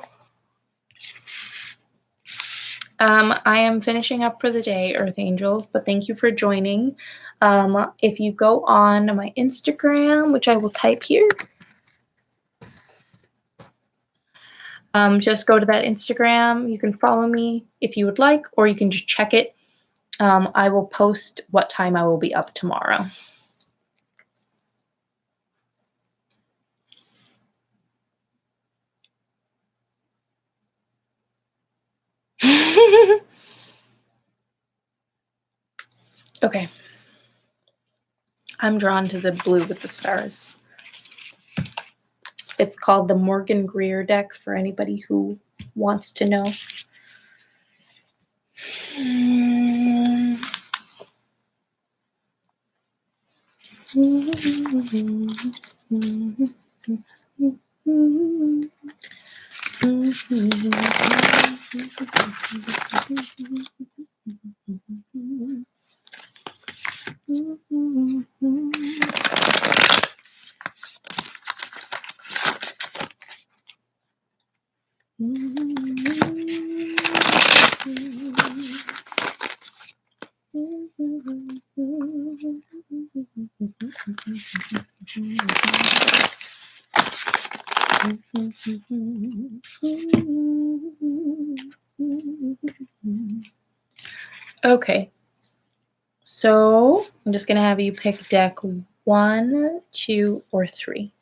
I am finishing up for the day, Earth Angel, but thank you for joining. If you go on my Instagram, which I will type here, just go to that Instagram. You can follow me if you would like, or you can just check it. I will post what time I will be up tomorrow. Okay. I'm drawn to the blue with the stars. It's called the Morgan Greer deck for anybody who wants to know. Okay, so I'm just going to have you pick deck 1, 2, or 3.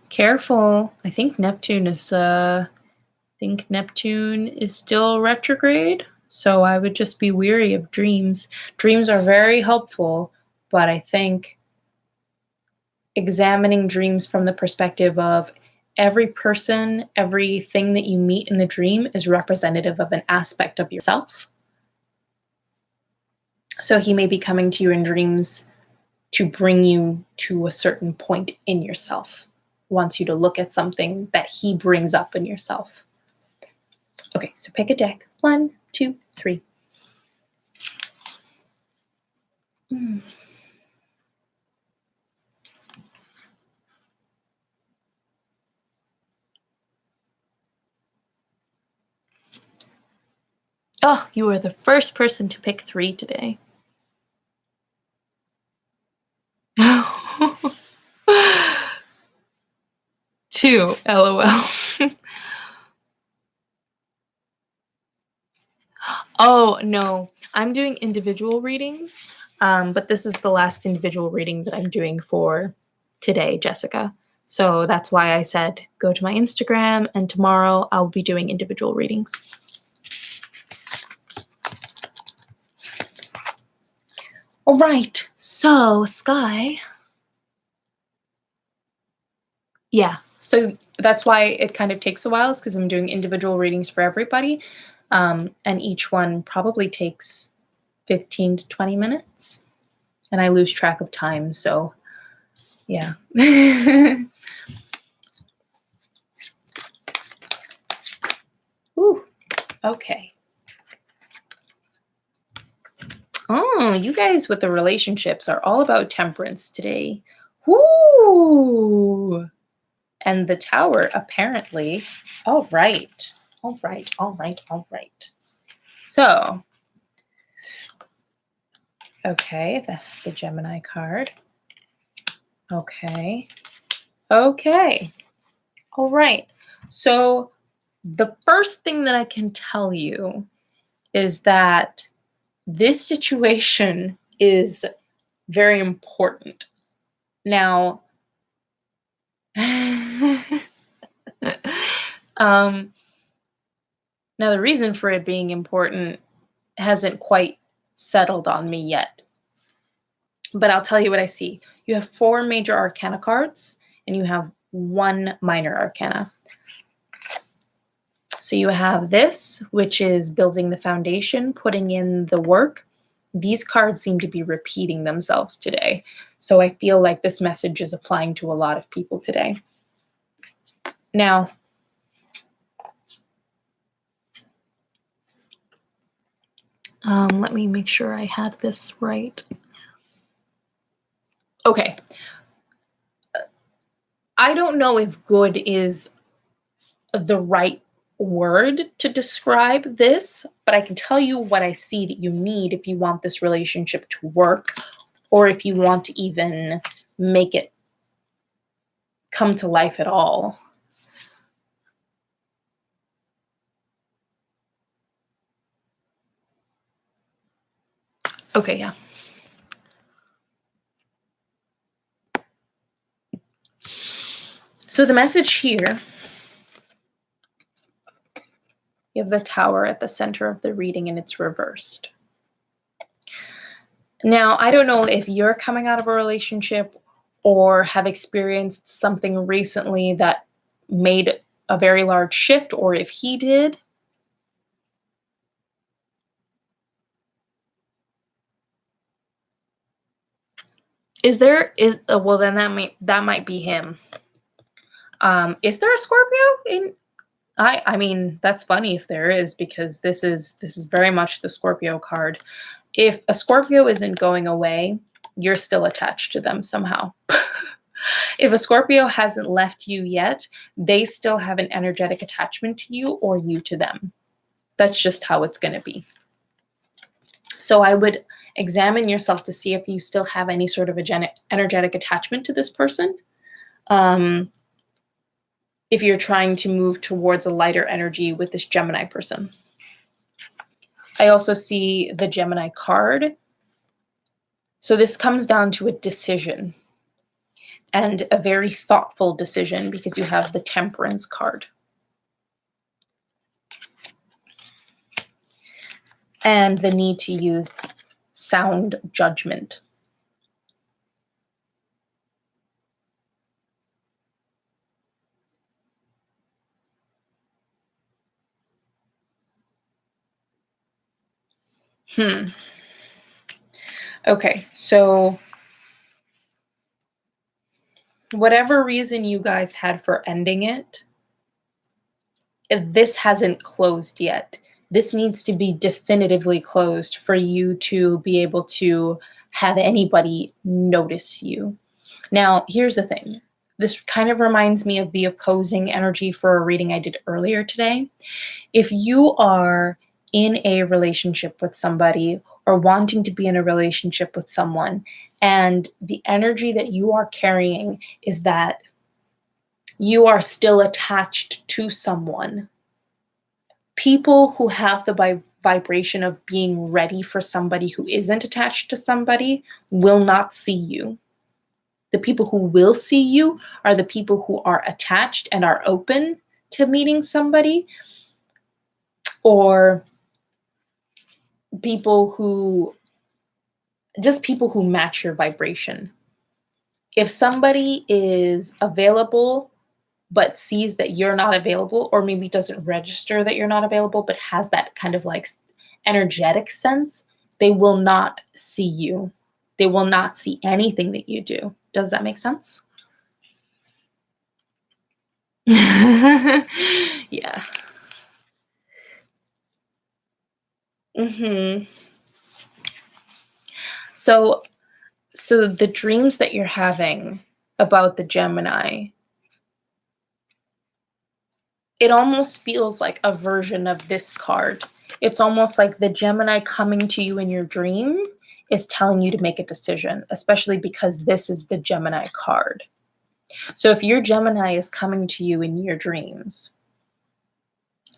Careful. I think Neptune is still retrograde, so I would just be weary of dreams. Dreams are very helpful, but I think examining dreams from the perspective of every person, everything that you meet in the dream is representative of an aspect of yourself. So he may be coming to you in dreams to bring you to a certain point in yourself. Wants you to look at something that he brings up in yourself. Okay, so pick a deck. 1, 2, 3. Oh, you are the first person to pick 3 today. 2, LOL. Oh, no. I'm doing individual readings, but this is the last individual reading that I'm doing for today, Jessica. So that's why I said go to my Instagram, and tomorrow I'll be doing individual readings. All right. So, Sky. Yeah. So that's why it kind of takes a while, is because I'm doing individual readings for everybody. And each one probably takes 15 to 20 minutes. And I lose track of time. So Yeah. Ooh, okay. Oh, you guys with the relationships are all about temperance today. Ooh. And the tower, apparently. All right. All right. All right. All right. So, okay, the Gemini card. Okay. Okay. All right. So, the first thing that I can tell you is that this situation is very important. Now, um, now the reason for it being important hasn't quite settled on me yet. But I'll tell you what I see. You have 4 major arcana cards and you have 1 minor arcana. So you have this, which is building the foundation, putting in the work. These cards seem to be repeating themselves today. So I feel like this message is applying to a lot of people today. Now, let me make sure I had this right. Okay. I don't know if good is the right word to describe this, but I can tell you what I see that you need if you want this relationship to work, or if you want to even make it come to life at all. Okay, yeah. So the message here, you have the tower at the center of the reading and it's reversed. Now, I don't know if you're coming out of a relationship or have experienced something recently that made a very large shift, or if he did. Well, then that might be him. Is there a Scorpio in? I mean, that's funny if there is, because this is very much the Scorpio card. If a Scorpio isn't going away, you're still attached to them somehow. If a Scorpio hasn't left you yet, they still have an energetic attachment to you, or you to them. That's just how it's going to be. So I would examine yourself to see if you still have any sort of energetic attachment to this person. If you're trying to move towards a lighter energy with this Gemini person. I also see the Gemini card. So this comes down to a decision, and a very thoughtful decision, because you have the Temperance card. And the need to use sound judgment. Okay, so whatever reason you guys had for ending it, this hasn't closed yet. This needs to be definitively closed for you to be able to have anybody notice you. Now, here's the thing. This kind of reminds me of the opposing energy for a reading I did earlier today. If you are in a relationship with somebody, or wanting to be in a relationship with someone, and the energy that you are carrying is that you are still attached to someone, people who have the vibration of being ready for somebody who isn't attached to somebody will not see you. The people who will see you are the people who are attached and are open to meeting somebody, or people who match your vibration. If somebody is available but sees that you're not available, or maybe doesn't register that you're not available, but has that kind of like energetic sense, they will not see you. They will not see anything that you do. Does that make sense? Yeah. Mhm. So so the dreams that you're having about the Gemini, it almost feels like a version of this card. It's almost like the Gemini coming to you in your dream is telling you to make a decision, especially because this is the Gemini card. So if your Gemini is coming to you in your dreams,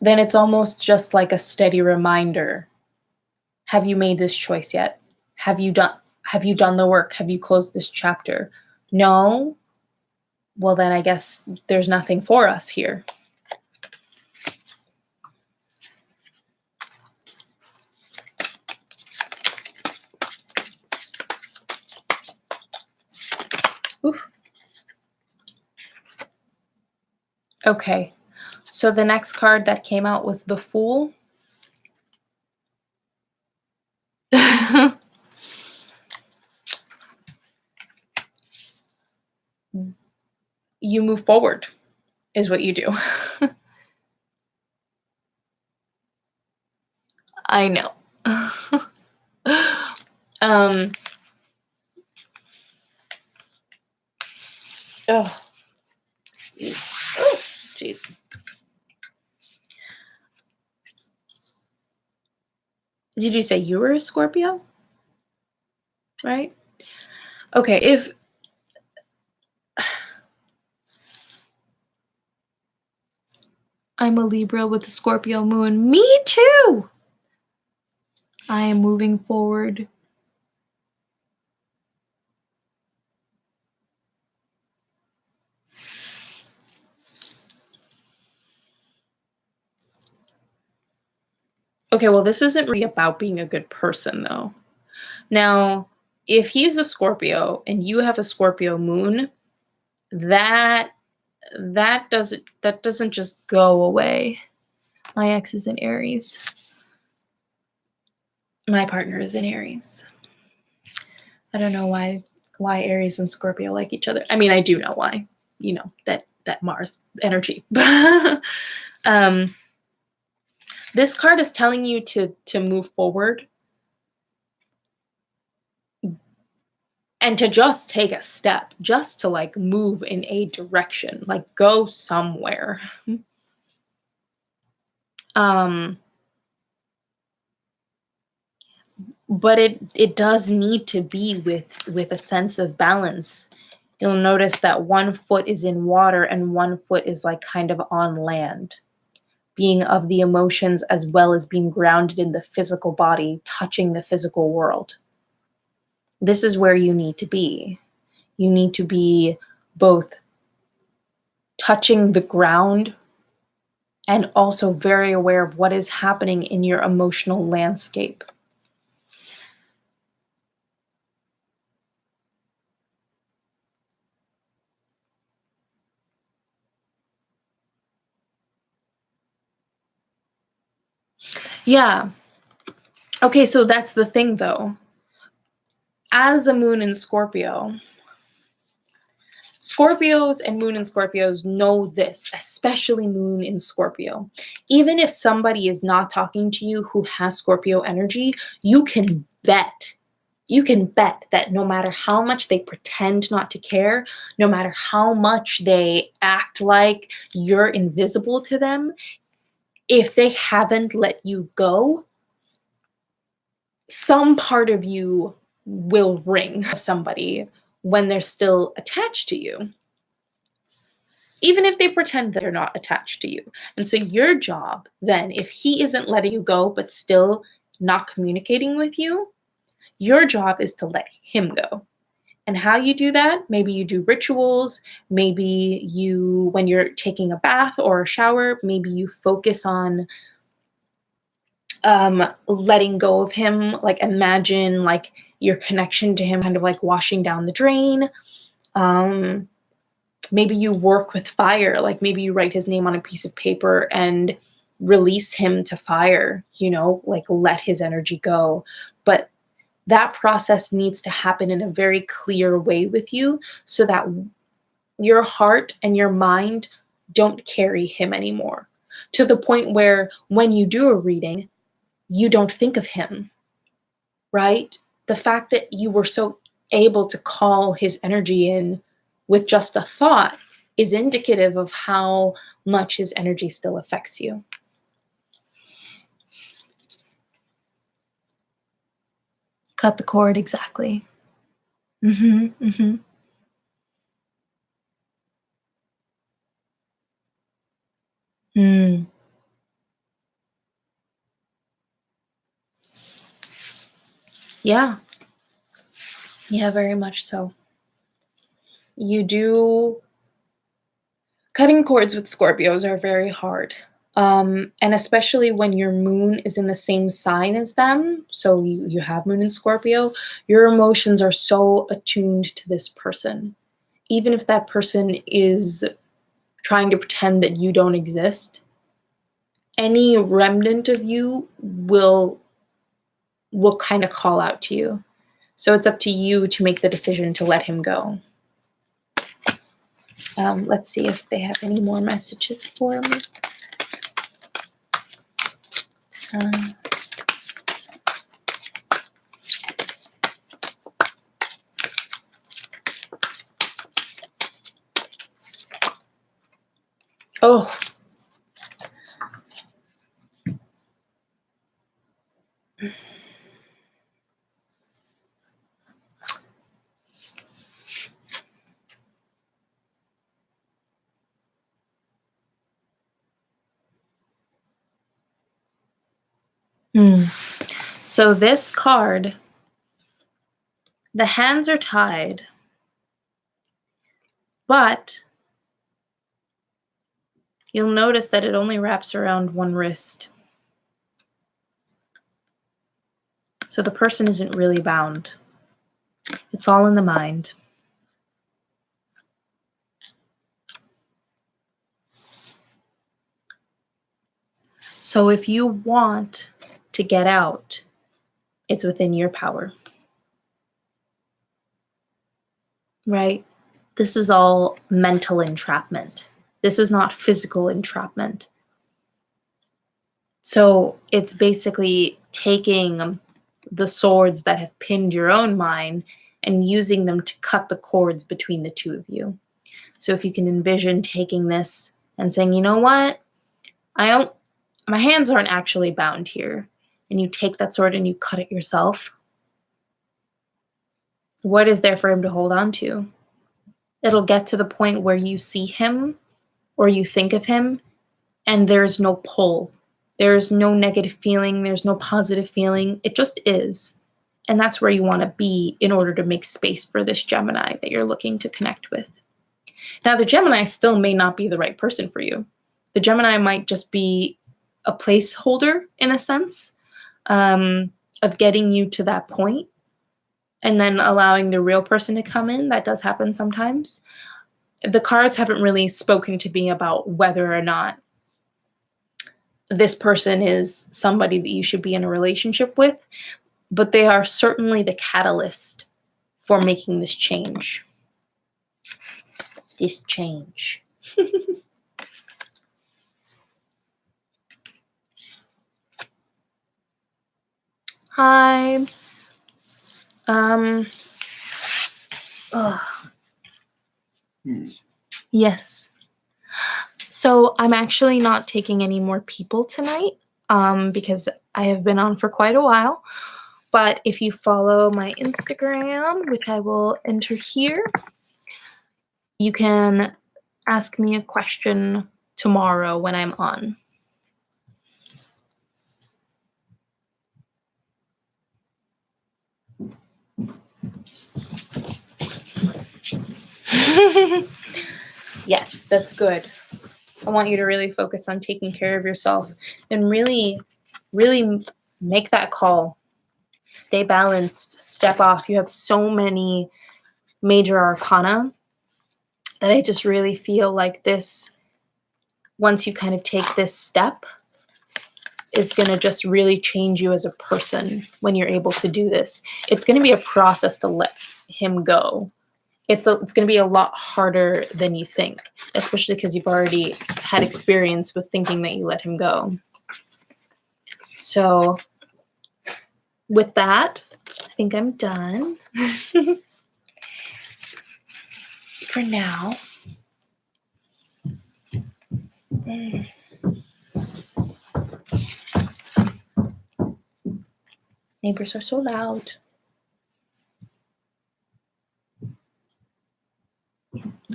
then it's almost just like a steady reminder. Have you made this choice yet? Have you done the work? Have you closed this chapter? No? Well, then I guess there's nothing for us here. Oof. Okay. So the next card that came out was the Fool. You move forward is what you do. I know. um oh, excuse. Oh, jeez. Did you say you were a Scorpio? Right? Okay, if I'm a Libra with a Scorpio moon, me too. I am moving forward. Okay, well, this isn't really about being a good person, though. Now, if he's a Scorpio and you have a Scorpio moon, that that doesn't just go away. My ex is in Aries. My partner is in Aries. I don't know why Aries and Scorpio like each other. I mean, I do know why. You know, that Mars energy. um this card is telling you to move forward and to just take a step, just to like move in a direction, like go somewhere. um but it does need to be with a sense of balance. You'll notice that one foot is in water and one foot is like kind of on land, being of the emotions as well as being grounded in the physical body, touching the physical world. This is where you need to be. You need to be both touching the ground and also very aware of what is happening in your emotional landscape. Yeah. Okay, so that's the thing though. As a moon in Scorpio, Scorpios and moon in Scorpios know this, especially moon in Scorpio. Even if somebody is not talking to you who has Scorpio energy, you can bet that no matter how much they pretend not to care, no matter how much they act like you're invisible to them, if they haven't let you go, some part of you will ring somebody when they're still attached to you, even if they pretend that they're not attached to you. And so, your job then, if he isn't letting you go but still not communicating with you, your job is to let him go. And how you do that, maybe you do rituals, maybe you, when you're taking a bath or a shower, maybe you focus on letting go of him. Like imagine like your connection to him kind of like washing down the drain. Um, maybe you work with fire, like maybe you write his name on a piece of paper and release him to fire, like let his energy go. But that process needs to happen in a very clear way with you so that your heart and your mind don't carry him anymore, to the point where when you do a reading, you don't think of him, right? The fact that you were so able to call his energy in with just a thought is indicative of how much his energy still affects you. Cut the cord, exactly. Mm-hmm, mm-hmm. Mm. Yeah. Yeah, very much so. You do. Cutting cords with Scorpios are very hard. And especially when your moon is in the same sign as them, so you have moon in Scorpio, your emotions are so attuned to this person. Even if that person is trying to pretend that you don't exist, any remnant of you will kind of call out to you. So it's up to you to make the decision to let him go. Let's see if they have any more messages for me. Oh. So this card, the hands are tied, but you'll notice that it only wraps around one wrist. So the person isn't really bound. It's all in the mind. So if you want to get out, it's within your power. Right? This is all mental entrapment. This is not physical entrapment. So it's basically taking the swords that have pinned your own mind and using them to cut the cords between the two of you. So if you can envision taking this and saying, you know what? My hands aren't actually bound here. And you take that sword and you cut it yourself. What is there for him to hold on to? It'll get to the point where you see him or you think of him and there's no pull. There's no negative feeling. There's no positive feeling. It just is. And that's where you want to be in order to make space for this Gemini that you're looking to connect with. Now, the Gemini still may not be the right person for you. The Gemini might just be a placeholder, in a sense, of getting you to that point and then allowing the real person to come in. That does happen sometimes. The cards haven't really spoken to me about whether or not this person is somebody that you should be in a relationship with, but they are certainly the catalyst for making this change. This change. Hi. Yes. So I'm actually not taking any more people tonight because I have been on for quite a while. But if you follow my Instagram, which I will enter here, you can ask me a question tomorrow when I'm on. Yes, that's good. I want you to really focus on taking care of yourself and really, really make that call. Stay balanced, step off. You have so many major arcana that I just really feel like this, once you kind of take this step, is going to just really change you as a person when you're able to do this. It's going to be a process to let him go. It's going to be a lot harder than you think, especially because you've already had experience with thinking that you let him go. So with that, I think I'm done for now. Neighbors are so loud.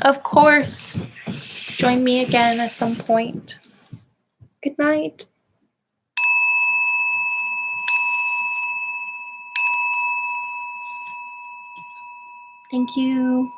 Of course. Join me again at some point. Good night. Thank you.